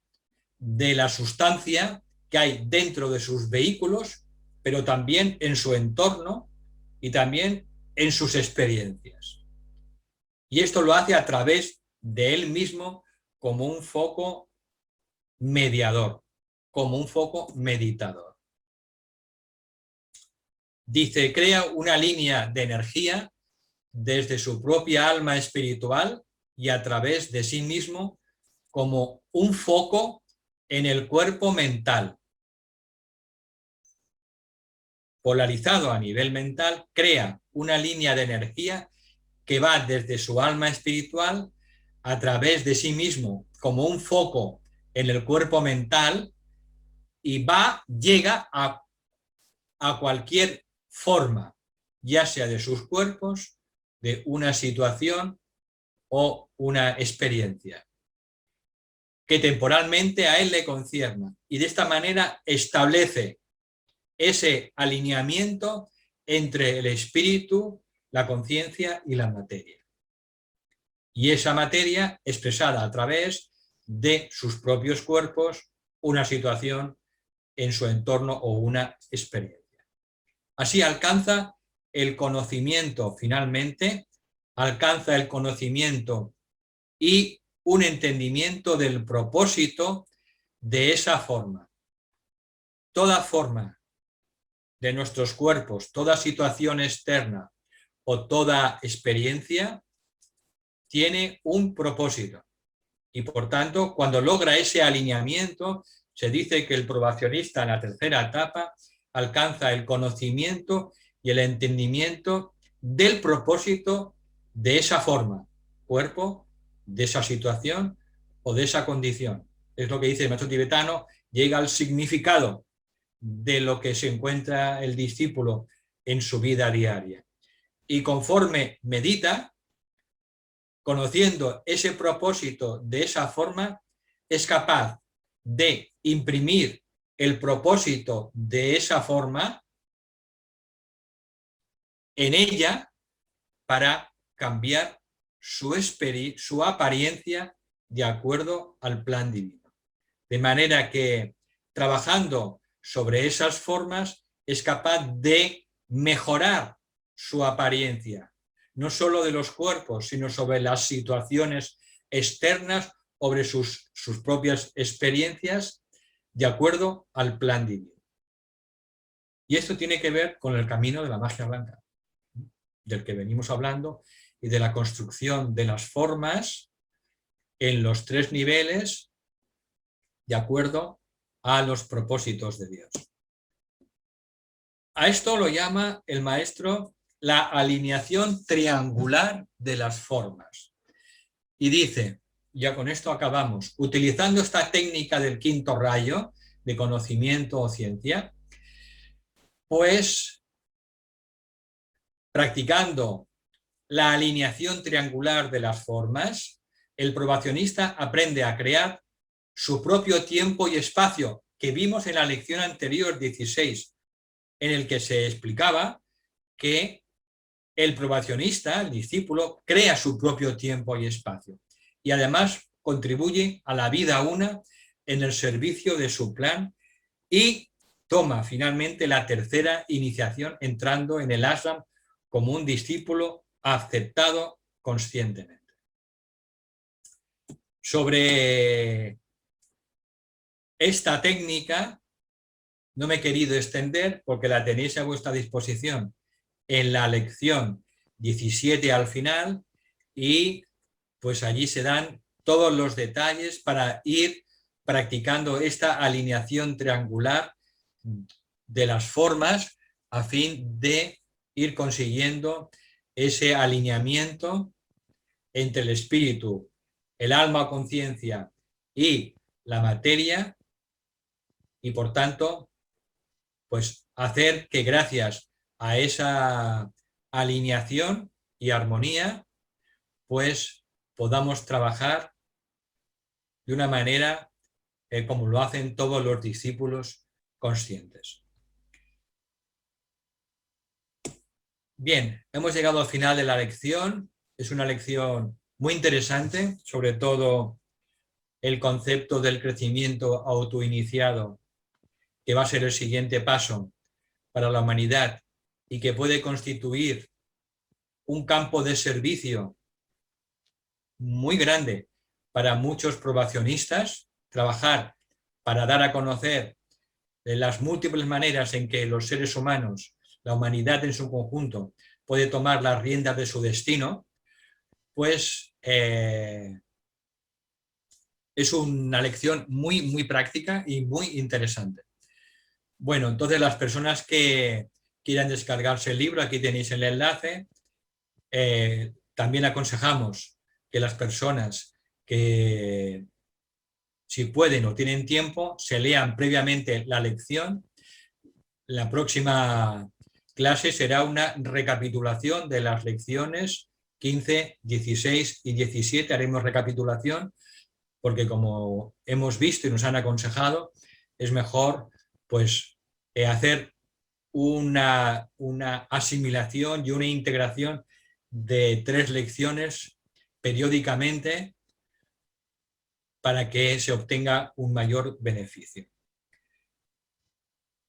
de la sustancia que hay dentro de sus vehículos, pero también en su entorno y también en sus experiencias. Y esto lo hace a través de él mismo como un foco mediador, como un foco meditador. Dice, crea una línea de energía desde su propia alma espiritual y a través de sí mismo como un foco en el cuerpo mental. Polarizado a nivel mental, crea una línea de energía que va desde su alma espiritual a través de sí mismo como un foco en el cuerpo mental y llega a cualquier forma, ya sea de sus cuerpos, de una situación o una experiencia que temporalmente a él le concierna, y de esta manera establece ese alineamiento entre el espíritu, la conciencia y la materia. Y esa materia expresada a través de sus propios cuerpos, una situación en su entorno o una experiencia. Así alcanza el conocimiento finalmente, alcanza el conocimiento y un entendimiento del propósito de esa forma. Toda forma de nuestros cuerpos, toda situación externa o toda experiencia tiene un propósito. Y por tanto, cuando logra ese alineamiento, se dice que el probacionista en la tercera etapa alcanza el conocimiento y el entendimiento del propósito de esa forma, cuerpo, de esa situación o de esa condición. Es lo que dice el maestro tibetano, llega al significado de lo que se encuentra el discípulo en su vida diaria. Y conforme medita, conociendo ese propósito de esa forma, es capaz de imprimir el propósito de esa forma en ella para cambiar su apariencia de acuerdo al plan divino. De manera que trabajando sobre esas formas es capaz de mejorar su apariencia, no solo de los cuerpos, sino sobre las situaciones externas, sobre sus propias experiencias, de acuerdo al plan divino. Y esto tiene que ver con el camino de la magia blanca, del que venimos hablando, y de la construcción de las formas en los tres niveles de acuerdo a los propósitos de Dios. A esto lo llama el maestro la alineación triangular de las formas. Y dice, ya con esto acabamos, utilizando esta técnica del quinto rayo de conocimiento o ciencia, pues practicando la alineación triangular de las formas, el probacionista aprende a crear su propio tiempo y espacio, que vimos en la lección anterior 16, en el que se explicaba que el probacionista, el discípulo, crea su propio tiempo y espacio y además contribuye a la vida una en el servicio de su plan y toma finalmente la tercera iniciación entrando en el ashram como un discípulo aceptado conscientemente. Sobre esta técnica no me he querido extender porque la tenéis a vuestra disposición en la lección 17 al final y pues allí se dan todos los detalles para ir practicando esta alineación triangular de las formas a fin de ir consiguiendo ese alineamiento entre el espíritu, el alma o conciencia y la materia y por tanto pues hacer que gracias a esa alineación y armonía pues podamos trabajar de una manera como lo hacen todos los discípulos conscientes. Bien, hemos llegado al final de la lección. Es una lección muy interesante, sobre todo el concepto del crecimiento autoiniciado, que va a ser el siguiente paso para la humanidad y que puede constituir un campo de servicio muy grande para muchos probacionistas, trabajar para dar a conocer las múltiples maneras en que los seres humanos, la humanidad en su conjunto, puede tomar las riendas de su destino, pues es una lección muy práctica y muy interesante. Bueno, entonces las personas que quieran descargarse el libro, aquí tenéis el enlace. También aconsejamos que las personas que si pueden o tienen tiempo se lean previamente la lección. La próxima clase será una recapitulación de las lecciones 15, 16 y 17. Haremos recapitulación porque como hemos visto y nos han aconsejado, es mejor pues hacer una asimilación y una integración de 3 lecciones periódicamente para que se obtenga un mayor beneficio.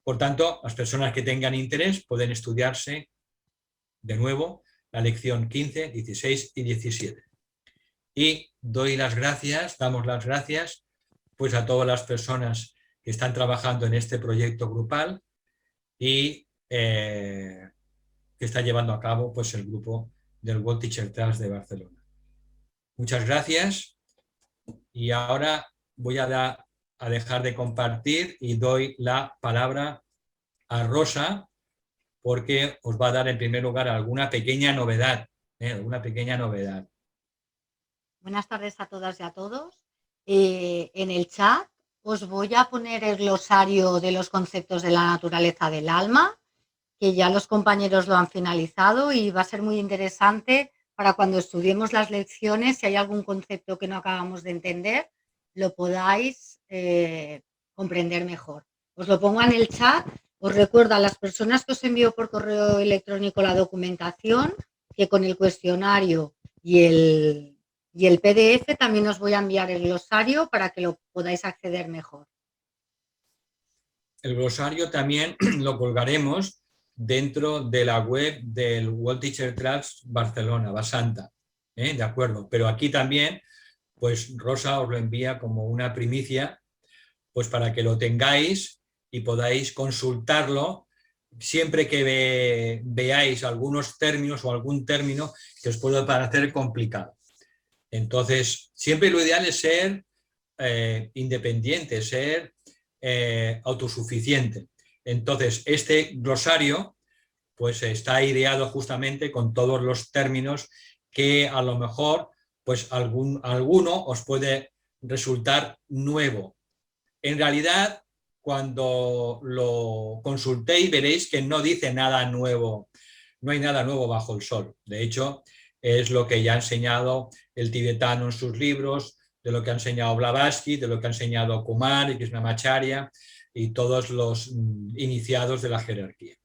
Por tanto, las personas que tengan interés pueden estudiarse de nuevo la lección 15, 16 y 17. Y doy las gracias, damos las gracias pues a todas las personas que están trabajando en este proyecto grupal y que está llevando a cabo pues el grupo del World Teacher Trust de Barcelona. Muchas gracias y ahora voy a dejar de compartir y doy la palabra a Rosa porque os va a dar en primer lugar alguna pequeña novedad. Buenas tardes a todas y a todos. En el chat os voy a poner el glosario de los conceptos de la naturaleza del alma, que ya los compañeros lo han finalizado y va a ser muy interesante para cuando estudiemos las lecciones, si hay algún concepto que no acabamos de entender, lo podáis comprender mejor. Os lo pongo en el chat. Os recuerdo a las personas que os envío por correo electrónico la documentación, que con el cuestionario y el PDF también os voy a enviar el glosario para que lo podáis acceder mejor. El glosario también lo colgaremos dentro de la web del World Teacher Trust Barcelona, Basanta, ¿de acuerdo? Pero aquí también, pues Rosa os lo envía como una primicia, pues para que lo tengáis y podáis consultarlo siempre que veáis algunos términos o algún término que os pueda parecer complicado. Entonces, siempre lo ideal es ser independiente, ser autosuficiente. Entonces, este glosario pues está ideado justamente con todos los términos que a lo mejor pues alguno os puede resultar nuevo. En realidad, cuando lo consultéis veréis que no dice nada nuevo, no hay nada nuevo bajo el sol. De hecho, es lo que ya ha enseñado el tibetano en sus libros, de lo que ha enseñado Blavatsky, de lo que ha enseñado Kumar y Krishnamacharya y todos los iniciados de la jerarquía.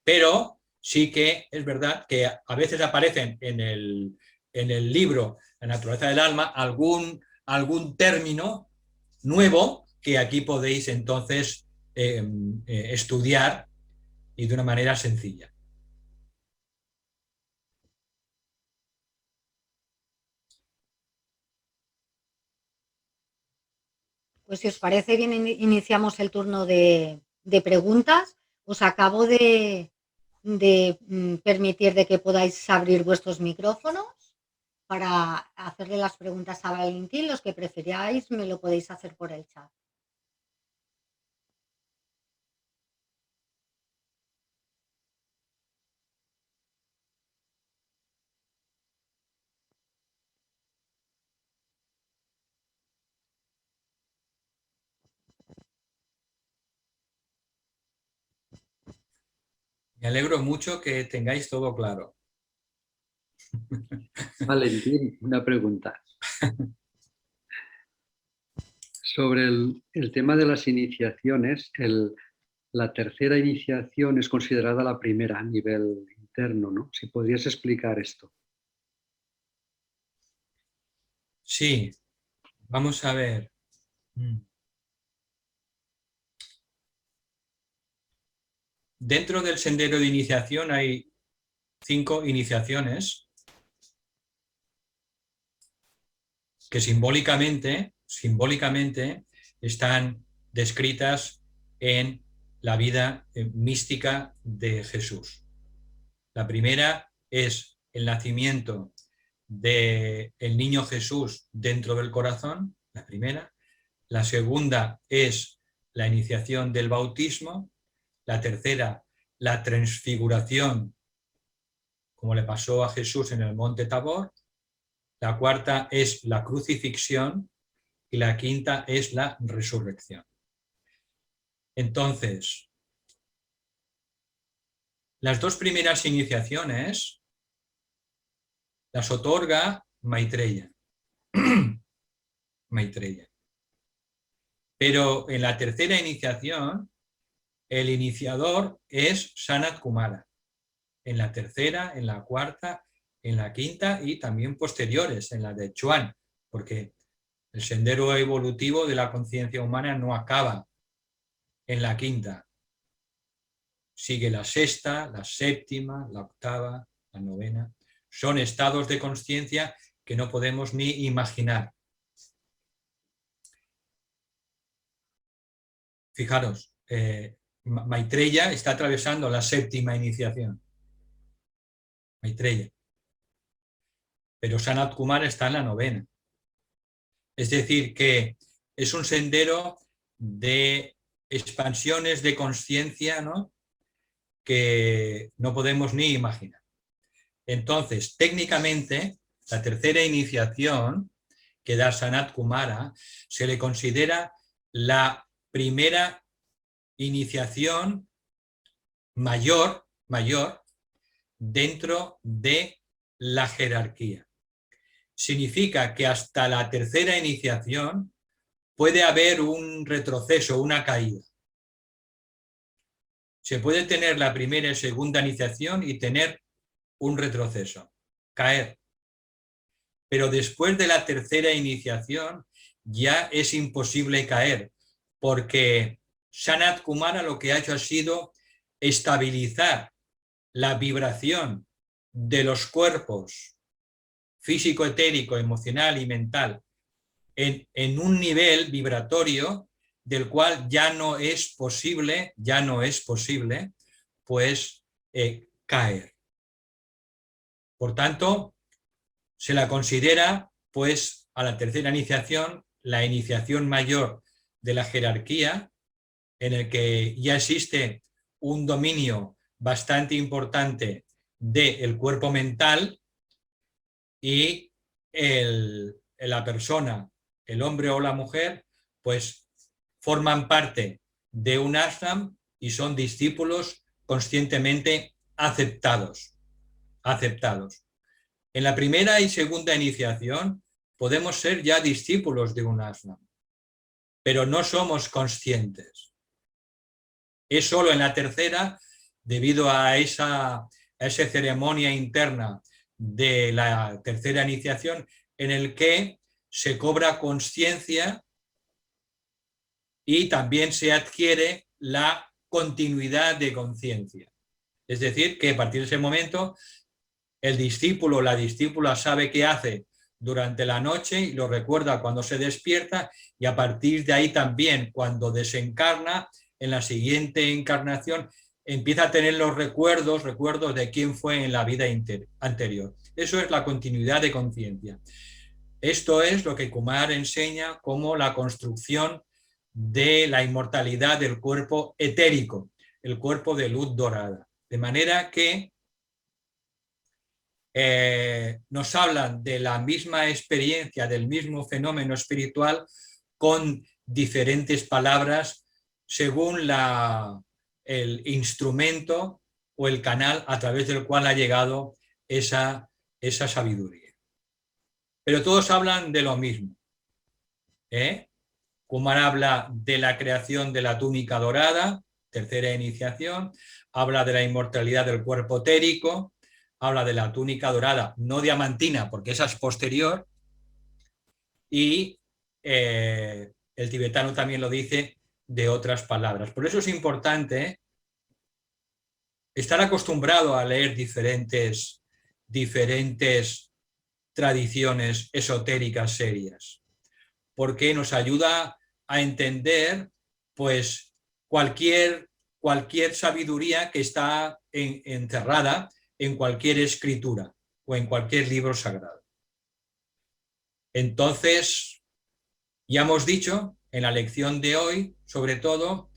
Pero sí que es verdad que a veces aparecen en el libro La naturaleza del alma algún término nuevo que aquí podéis entonces estudiar y de una manera sencilla. Pues si os parece bien, iniciamos el turno de preguntas. Os acabo de permitir de que podáis abrir vuestros micrófonos para hacerle las preguntas a Valentín. Los que preferáis me lo podéis hacer por el chat. Me alegro mucho que tengáis todo claro. Valentín, una pregunta. Sobre el tema de las iniciaciones, la tercera iniciación es considerada la primera a nivel interno, ¿no? Si podrías explicar esto. Sí, vamos a ver. Dentro del sendero de iniciación hay 5 iniciaciones que simbólicamente están descritas en la vida mística de Jesús. La primera es el nacimiento del niño Jesús dentro del corazón, la primera. La segunda es la iniciación del bautismo. La tercera, la transfiguración, como le pasó a Jesús en el monte Tabor. La cuarta es la crucifixión y la quinta es la resurrección. Entonces, las 2 primeras iniciaciones las otorga Maitreya. Maitreya. Pero en la tercera iniciación, el iniciador es Sanat Kumara. En la tercera, en la cuarta, en la quinta y también posteriores, en la de Chuan, porque el sendero evolutivo de la conciencia humana no acaba en la quinta. Sigue la sexta, la séptima, la octava, la novena. Son estados de conciencia que no podemos ni imaginar. Fijaros, Maitreya está atravesando la séptima iniciación. Maitreya. Pero Sanat Kumara está en la novena. Es decir, que es un sendero de expansiones de conciencia, ¿no?, que no podemos ni imaginar. Entonces, técnicamente, la tercera iniciación que da Sanat Kumara se le considera la primera iniciación mayor dentro de la jerarquía. Significa que hasta la tercera iniciación puede haber un retroceso, una caída. Se puede tener la primera y segunda iniciación y tener un retroceso, caer. Pero después de la tercera iniciación ya es imposible caer, porque Sanat Kumara lo que ha hecho ha sido estabilizar la vibración de los cuerpos físico, etérico, emocional y mental en un nivel vibratorio del cual ya no es posible pues caer. Por tanto, se la considera pues a la tercera iniciación la iniciación mayor de la jerarquía, en el que ya existe un dominio bastante importante del cuerpo mental y la persona, el hombre o la mujer, pues forman parte de un ashram y son discípulos conscientemente aceptados. En la primera y segunda iniciación podemos ser ya discípulos de un ashram, pero no somos conscientes. Es solo en la tercera, debido a esa ceremonia interna de la tercera iniciación, en el que se cobra conciencia y también se adquiere la continuidad de conciencia. Es decir, que a partir de ese momento el discípulo o la discípula sabe qué hace durante la noche y lo recuerda cuando se despierta, y a partir de ahí también, cuando desencarna, en la siguiente encarnación empieza a tener los recuerdos de quién fue en la vida anterior. Eso es la continuidad de conciencia. Esto es lo que Kumar enseña como la construcción de la inmortalidad del cuerpo etérico, el cuerpo de luz dorada. De manera que nos hablan de la misma experiencia, del mismo fenómeno espiritual, con diferentes palabras según el instrumento o el canal a través del cual ha llegado esa sabiduría. Pero todos hablan de lo mismo. Kumar habla de la creación de la túnica dorada, tercera iniciación, habla de la inmortalidad del cuerpo etérico, habla de la túnica dorada, no diamantina, porque esa es posterior, y el tibetano también lo dice de otras palabras. Por eso es importante estar acostumbrado a leer diferentes tradiciones esotéricas serias, porque nos ayuda a entender pues cualquier sabiduría que está encerrada en cualquier escritura o en cualquier libro sagrado. Entonces, ya hemos dicho en la lección de hoy, sobre todo,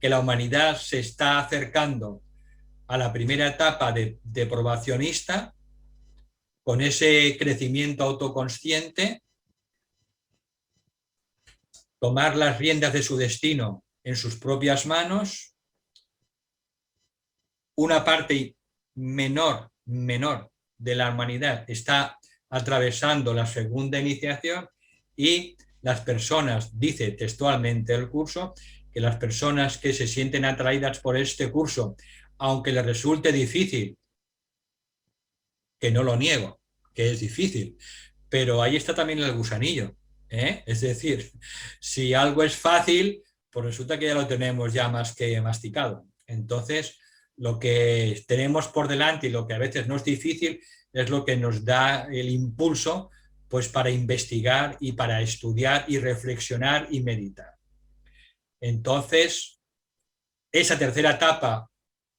que la humanidad se está acercando a la primera etapa de probacionista, con ese crecimiento autoconsciente, tomar las riendas de su destino en sus propias manos. Una parte menor de la humanidad está atravesando la segunda iniciación, y las personas, dice textualmente el curso, que las personas que se sienten atraídas por este curso, aunque les resulte difícil, que no lo niego, que es difícil, pero ahí está también el gusanillo, Es decir, si algo es fácil, pues resulta que ya lo tenemos ya más que masticado. Entonces, lo que tenemos por delante y lo que a veces no es difícil es lo que nos da el impulso pues para investigar y para estudiar y reflexionar y meditar. Entonces, esa tercera etapa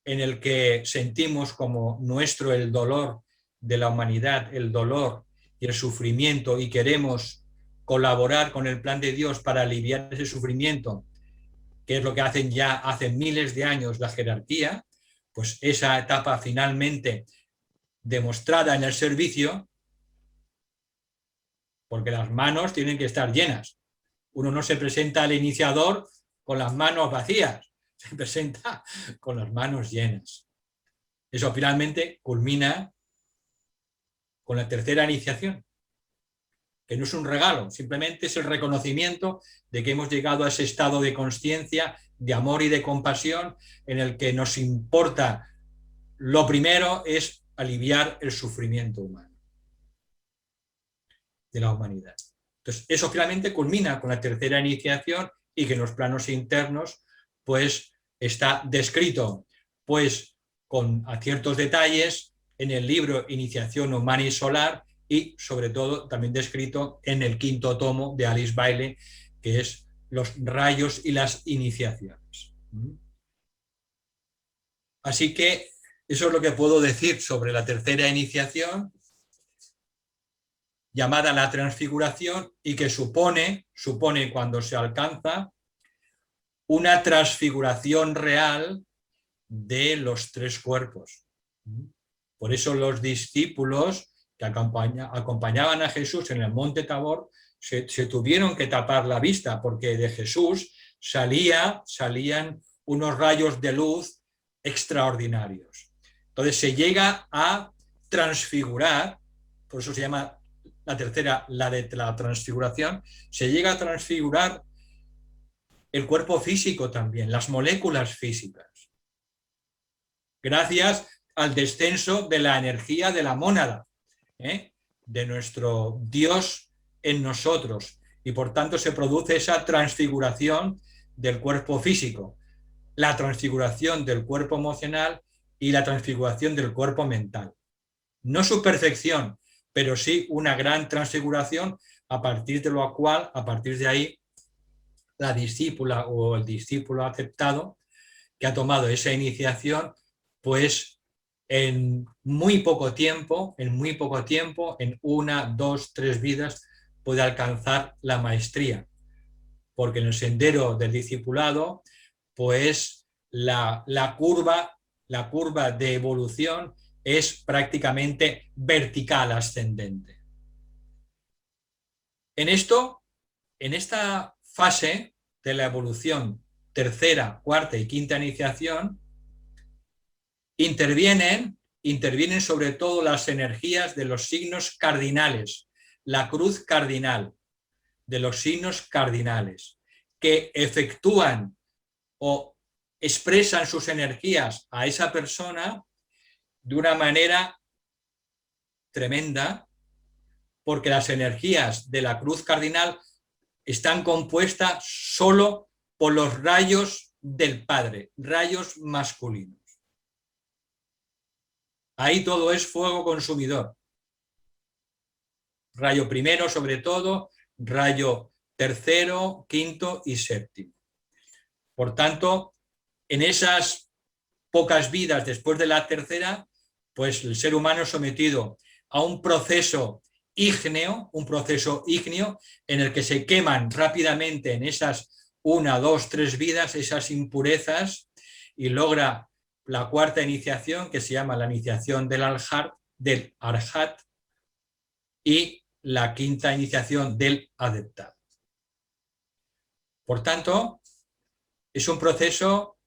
en el que sentimos como nuestro el dolor de la humanidad, el dolor y el sufrimiento, y queremos colaborar con el plan de Dios para aliviar ese sufrimiento, que es lo que hacen ya hace miles de años la jerarquía, pues esa etapa finalmente demostrada en el servicio, porque las manos tienen que estar llenas. Uno no se presenta al iniciador con las manos vacías, se presenta con las manos llenas. Eso finalmente culmina con la tercera iniciación, que no es un regalo, simplemente es el reconocimiento de que hemos llegado a ese estado de consciencia, de amor y de compasión, en el que nos importa, lo primero es aliviar el sufrimiento humano, de la humanidad. Entonces, eso finalmente culmina con la tercera iniciación, y que en los planos internos pues está descrito pues con ciertos detalles en el libro Iniciación Humana y Solar, y sobre todo también descrito en el 5º tomo de Alice Bailey, que es los rayos y las iniciaciones. Así que eso es lo que puedo decir sobre la tercera iniciación. llamada la transfiguración y que supone cuando se alcanza una transfiguración real de los tres cuerpos. Por eso los discípulos que acompañaban a Jesús en el monte Tabor se tuvieron que tapar la vista, porque de Jesús salían unos rayos de luz extraordinarios. Entonces se llega a transfigurar, por eso se llama la tercera, la de la transfiguración, se llega a transfigurar el cuerpo físico también, las moléculas físicas, gracias al descenso de la energía de la mónada, de nuestro Dios en nosotros, y por tanto se produce esa transfiguración del cuerpo físico, la transfiguración del cuerpo emocional y la transfiguración del cuerpo mental. No su perfección, pero sí una gran transfiguración, a partir de lo cual, a partir de ahí, la discípula o el discípulo aceptado que ha tomado esa iniciación, pues en muy poco tiempo, en 1, 2, 3 vidas, puede alcanzar la maestría. Porque en el sendero del discipulado, pues la curva de evolución es prácticamente vertical, ascendente. En esta fase de la evolución, tercera, cuarta y quinta iniciación, intervienen sobre todo las energías de los signos cardinales, la cruz cardinal, de los signos cardinales, que efectúan o expresan sus energías a esa persona de una manera tremenda, porque las energías de la cruz cardinal están compuestas solo por los rayos del Padre, rayos masculinos. Ahí todo es fuego consumidor. Rayo primero sobre todo, rayo tercero, quinto y séptimo. Por tanto, en esas pocas vidas después de la tercera, pues el ser humano es sometido a un proceso ígneo en el que se queman rápidamente en esas 1, 2, 3 vidas esas impurezas y logra la cuarta iniciación, que se llama la iniciación del Arhat, y la quinta iniciación del adeptado. Por tanto, es un proceso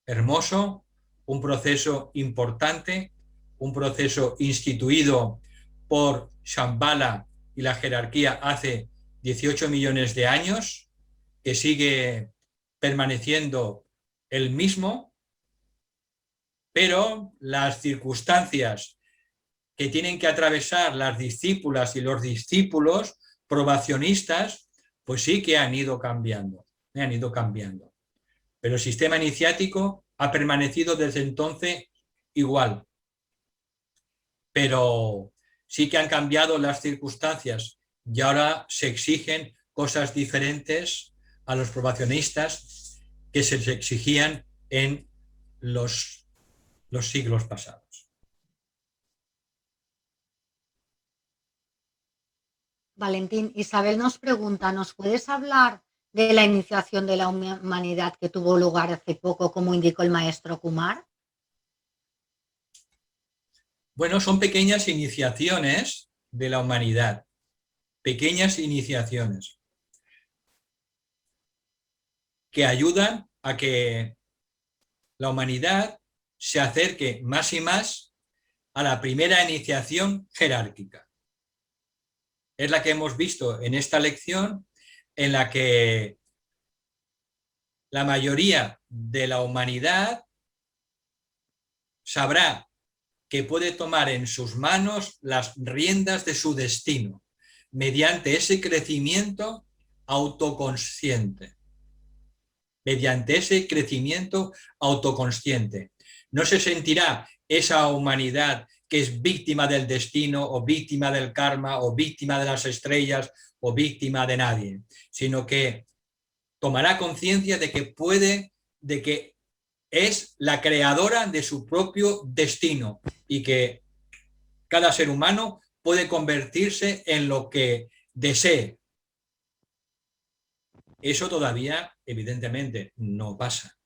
hermoso, un proceso importante, un proceso instituido por Shambhala y la jerarquía hace 18 millones de años, que sigue permaneciendo el mismo, pero las circunstancias que tienen que atravesar las discípulas y los discípulos probacionistas, pues sí que han ido cambiando. Pero el sistema iniciático ha permanecido desde entonces igual. Pero sí que han cambiado las circunstancias y ahora se exigen cosas diferentes a los probacionistas que se les exigían en los siglos pasados. Valentín, Isabel nos pregunta, ¿nos puedes hablar de la iniciación de la humanidad que tuvo lugar hace poco, como indicó el maestro Kumar? Bueno, son pequeñas iniciaciones de la humanidad, pequeñas iniciaciones que ayudan a que la humanidad se acerque más y más a la primera iniciación jerárquica. Es la que hemos visto en esta lección, en la que la mayoría de la humanidad sabrá que puede tomar en sus manos las riendas de su destino mediante ese crecimiento autoconsciente. No se sentirá esa humanidad que es víctima del destino o víctima del karma o víctima de las estrellas o víctima de nadie, sino que tomará conciencia de que es la creadora de su propio destino y que cada ser humano puede convertirse en lo que desee. Eso todavía, evidentemente, no pasa.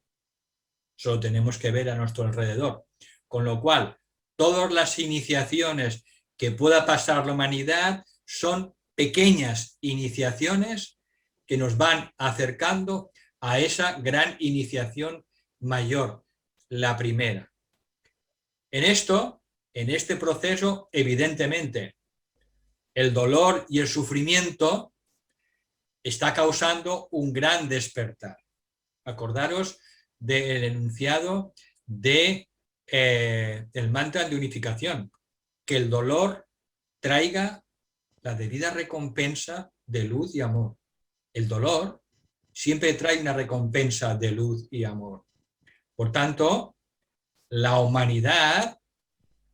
Solo tenemos que ver a nuestro alrededor. Con lo cual, todas las iniciaciones que pueda pasar la humanidad son pequeñas iniciaciones que nos van acercando a esa gran iniciación mayor, la primera. En este proceso, evidentemente, el dolor y el sufrimiento está causando un gran despertar. Acordaros del enunciado del mantra de unificación, que el dolor traiga la debida recompensa de luz y amor. El dolor siempre trae una recompensa de luz y amor. Por tanto, la humanidad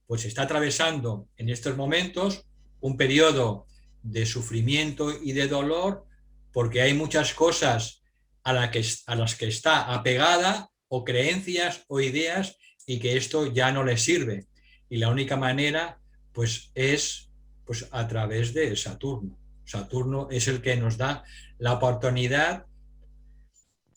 pues está atravesando en estos momentos un periodo de sufrimiento y de dolor porque hay muchas cosas a las que está apegada o creencias o ideas y que esto ya no le sirve. Y la única manera pues es pues, a través de Saturno. Saturno es el que nos da la oportunidad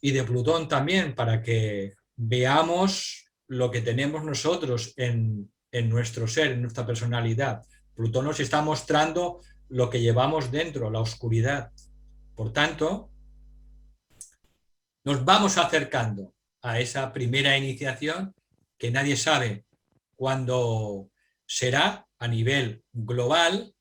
y de Plutón también para que veamos lo que tenemos nosotros en nuestro ser, en nuestra personalidad. Plutón nos está mostrando lo que llevamos dentro, la oscuridad. Por tanto, nos vamos acercando a esa primera iniciación que nadie sabe cuándo será a nivel global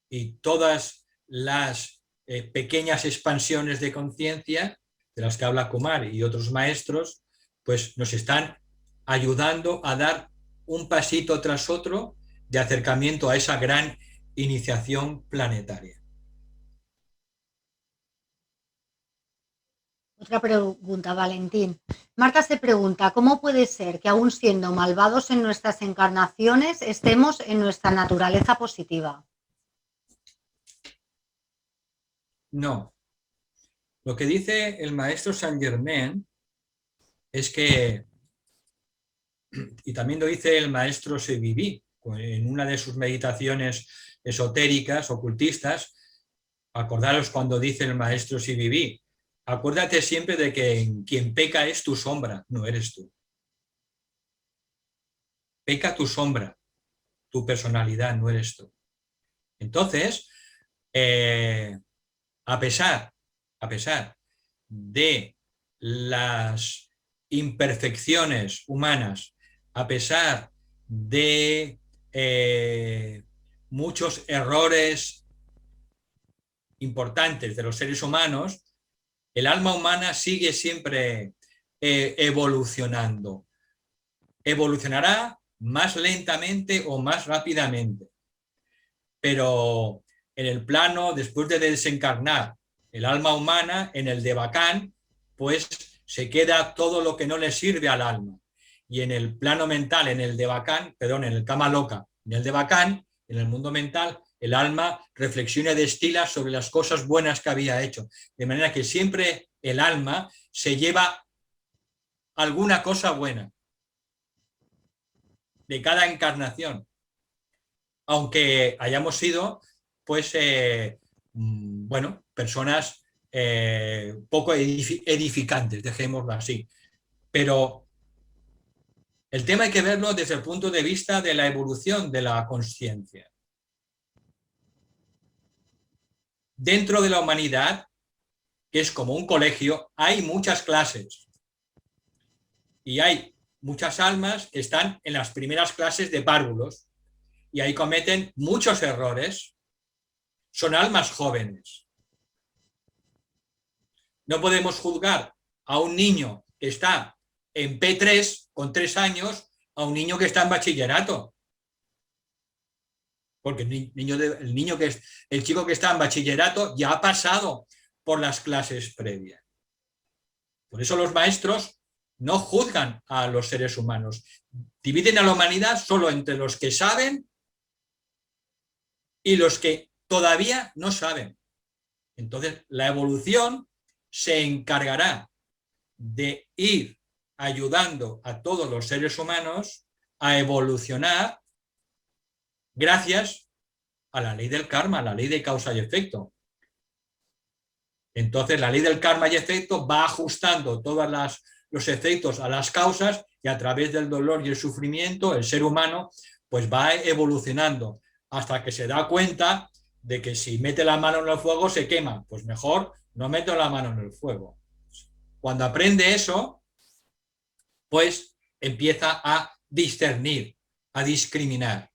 y todas las pequeñas expansiones de conciencia de las que habla Kumar y otros maestros, pues nos están ayudando a dar un pasito tras otro de acercamiento a esa gran iniciación planetaria. Otra pregunta, Valentín. Marta se pregunta, ¿cómo puede ser que aún siendo malvados en nuestras encarnaciones estemos en nuestra naturaleza positiva? No. Lo que dice el maestro Saint Germain es que, y también lo dice el maestro Seviví, en una de sus meditaciones esotéricas, ocultistas, acordaros cuando dice el maestro Seviví, acuérdate siempre de que quien peca es tu sombra, no eres tú. Peca tu sombra, tu personalidad, no eres tú. Entonces, a pesar de las imperfecciones humanas, a pesar de muchos errores importantes de los seres humanos, el alma humana sigue siempre evolucionando. Evolucionará más lentamente o más rápidamente, pero en el plano, después de desencarnar el alma humana, en el Devacán, pues se queda todo lo que no le sirve al alma. Y en el plano mental, en el Devacán, perdón, en el Kama Loka, en el Devacán, en el mundo mental, el alma reflexiona y destila sobre las cosas buenas que había hecho. De manera que siempre el alma se lleva alguna cosa buena de cada encarnación. Aunque hayamos sido, pues, bueno, personas poco edificantes, dejémoslo así. Pero el tema hay que verlo desde el punto de vista de la evolución de la consciencia. Dentro de la humanidad, que es como un colegio, hay muchas clases. Y hay muchas almas que están en las primeras clases de párvulos. Y ahí cometen muchos errores. Son almas jóvenes. No podemos juzgar a un niño que está en P3 con 3 años a un niño que está en bachillerato. Porque el chico que está en bachillerato ya ha pasado por las clases previas. Por eso los maestros no juzgan a los seres humanos. Dividen a la humanidad solo entre los que saben y los que todavía no saben. Entonces, la evolución se encargará de ir ayudando a todos los seres humanos a evolucionar gracias a la ley del karma, a la ley de causa y efecto. Entonces la ley del karma y efecto va ajustando todos los efectos a las causas y a través del dolor y el sufrimiento el ser humano pues va evolucionando hasta que se da cuenta de que si mete la mano en el fuego se quema, pues mejor no meto la mano en el fuego. Cuando aprende eso, pues empieza a discernir, a discriminar,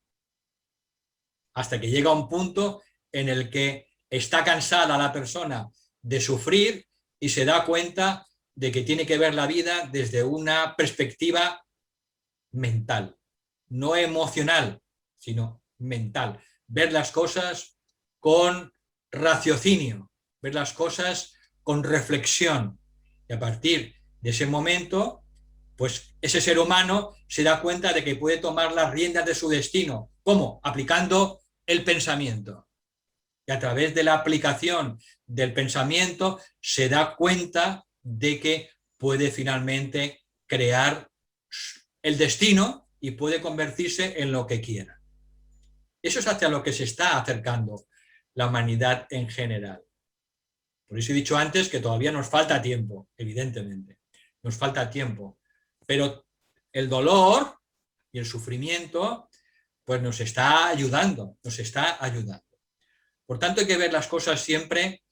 hasta que llega un punto en el que está cansada la persona de sufrir y se da cuenta de que tiene que ver la vida desde una perspectiva mental, no emocional, sino mental. Ver las cosas con raciocinio, ver las cosas con reflexión. Y a partir de ese momento, pues ese ser humano se da cuenta de que puede tomar las riendas de su destino. ¿Cómo? Aplicando el pensamiento. Y a través de la aplicación del pensamiento se da cuenta de que puede finalmente crear el destino y puede convertirse en lo que quiera. Eso es hacia lo que se está acercando la humanidad en general. Por eso he dicho antes que todavía nos falta tiempo, evidentemente. Nos falta tiempo. Pero el dolor y el sufrimiento pues nos está ayudando, nos está ayudando. Por tanto, hay que ver las cosas siempre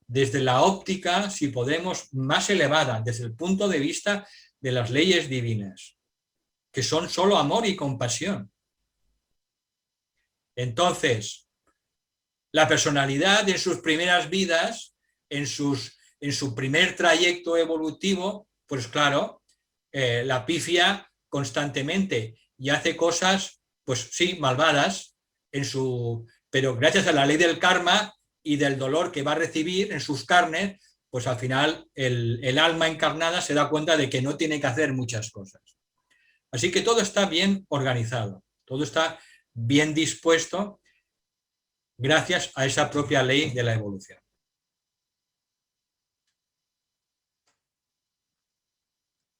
desde la óptica, si podemos, más elevada, desde el punto de vista de las leyes divinas, que son solo amor y compasión. Entonces, la personalidad en sus primeras vidas, en su primer trayecto evolutivo, pues claro, la pifia constantemente y hace cosas, pues sí, malvadas, pero gracias a la ley del karma y del dolor que va a recibir en sus carnes, pues al final el alma encarnada se da cuenta de que no tiene que hacer muchas cosas. Así que todo está bien organizado, todo está bien dispuesto gracias a esa propia ley de la evolución.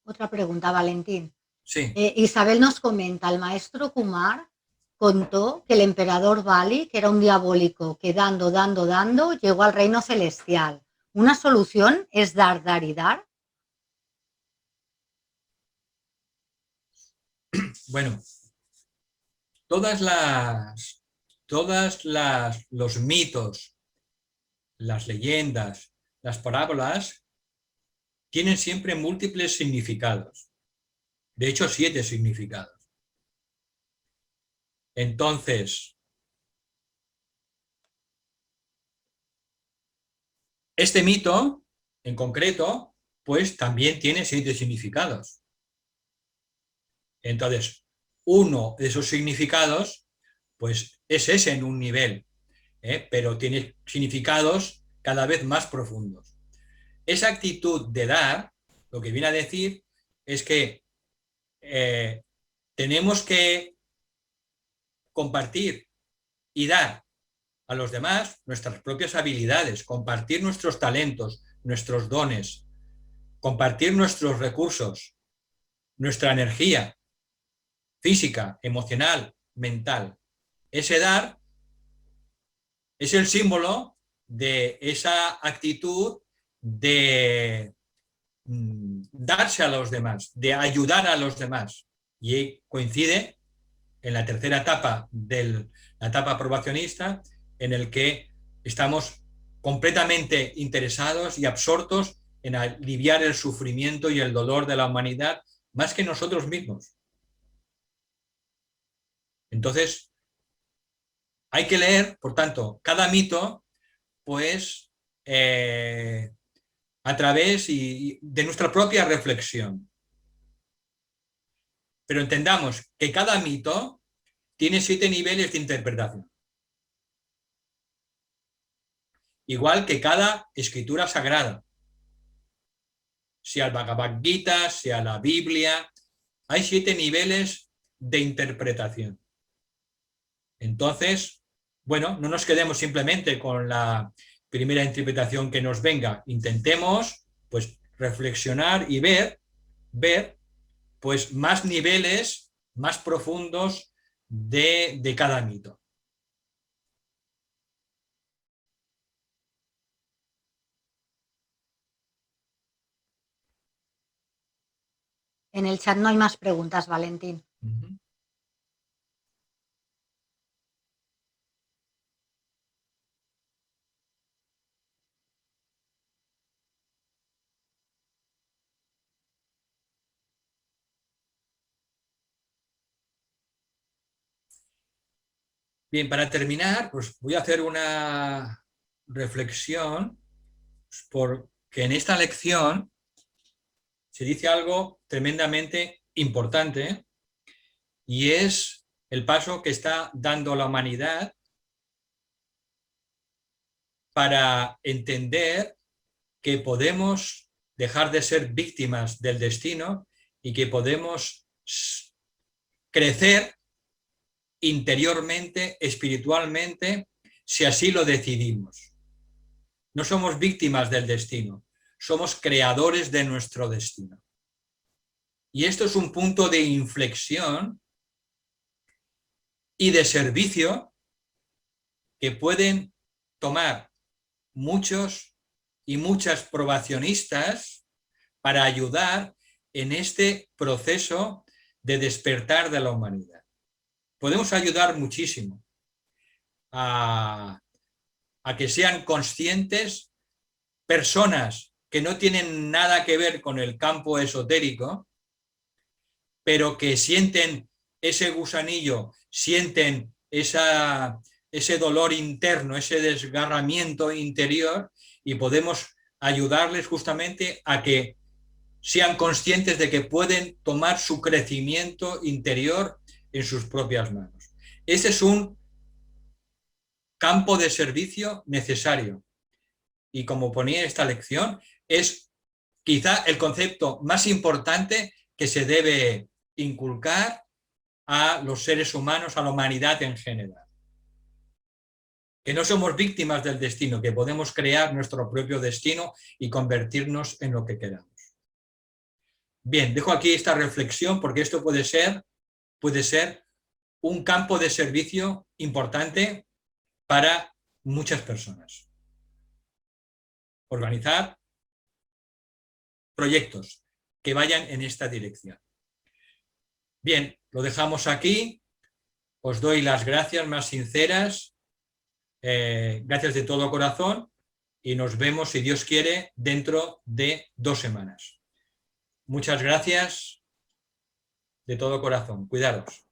Otra pregunta, Valentín. Sí. Isabel nos comenta, el maestro Kumar contó que el emperador Bali, que era un diabólico, que dando, llegó al reino celestial. ¿Una solución es dar, dar y dar? Bueno, los mitos, las leyendas, las parábolas tienen siempre múltiples significados. De hecho, 7 significados. Entonces, este mito, en concreto, pues también tiene 7 significados. Entonces, uno de esos significados, pues es ese en un nivel, pero tiene significados cada vez más profundos. Esa actitud de dar, lo que viene a decir es que tenemos que compartir y dar a los demás nuestras propias habilidades, compartir nuestros talentos, nuestros dones, compartir nuestros recursos, nuestra energía física, emocional, mental. Ese dar es el símbolo de esa actitud de darse a los demás, de ayudar a los demás. Y coincide en la tercera etapa de la etapa probacionista, en el que estamos completamente interesados y absortos en aliviar el sufrimiento y el dolor de la humanidad más que nosotros mismos. Entonces, hay que leer, por tanto, cada mito, pues, a través de nuestra propia reflexión. Pero entendamos que cada mito tiene 7 niveles de interpretación. Igual que cada escritura sagrada. Sea el Bhagavad Gita, sea la Biblia, hay 7 niveles de interpretación. Entonces, bueno, no nos quedemos simplemente con la primera interpretación que nos venga. Intentemos, pues, reflexionar y ver, pues, más niveles más profundos de cada mito. En el chat no hay más preguntas, Valentín. Ujú. Bien, para terminar, pues voy a hacer una reflexión, porque en esta lección se dice algo tremendamente importante y es el paso que está dando la humanidad para entender que podemos dejar de ser víctimas del destino y que podemos crecer interiormente, espiritualmente, si así lo decidimos. No somos víctimas del destino, somos creadores de nuestro destino. Y esto es un punto de inflexión y de servicio que pueden tomar muchos y muchas probacionistas para ayudar en este proceso de despertar de la humanidad. Podemos ayudar muchísimo a que sean conscientes personas que no tienen nada que ver con el campo esotérico, pero que sienten ese gusanillo, sienten ese dolor interno, ese desgarramiento interior, y podemos ayudarles justamente a que sean conscientes de que pueden tomar su crecimiento interior en sus propias manos. Ese es un campo de servicio necesario. Y como ponía esta lección, es quizá el concepto más importante que se debe inculcar a los seres humanos, a la humanidad en general. Que no somos víctimas del destino, que podemos crear nuestro propio destino y convertirnos en lo que queramos. Bien, dejo aquí esta reflexión porque esto puede ser un campo de servicio importante para muchas personas. Organizar proyectos que vayan en esta dirección. Bien, lo dejamos aquí. Os doy las gracias más sinceras. Gracias de todo corazón y nos vemos, si Dios quiere, dentro de 2 semanas. Muchas gracias de todo corazón. Cuidaros.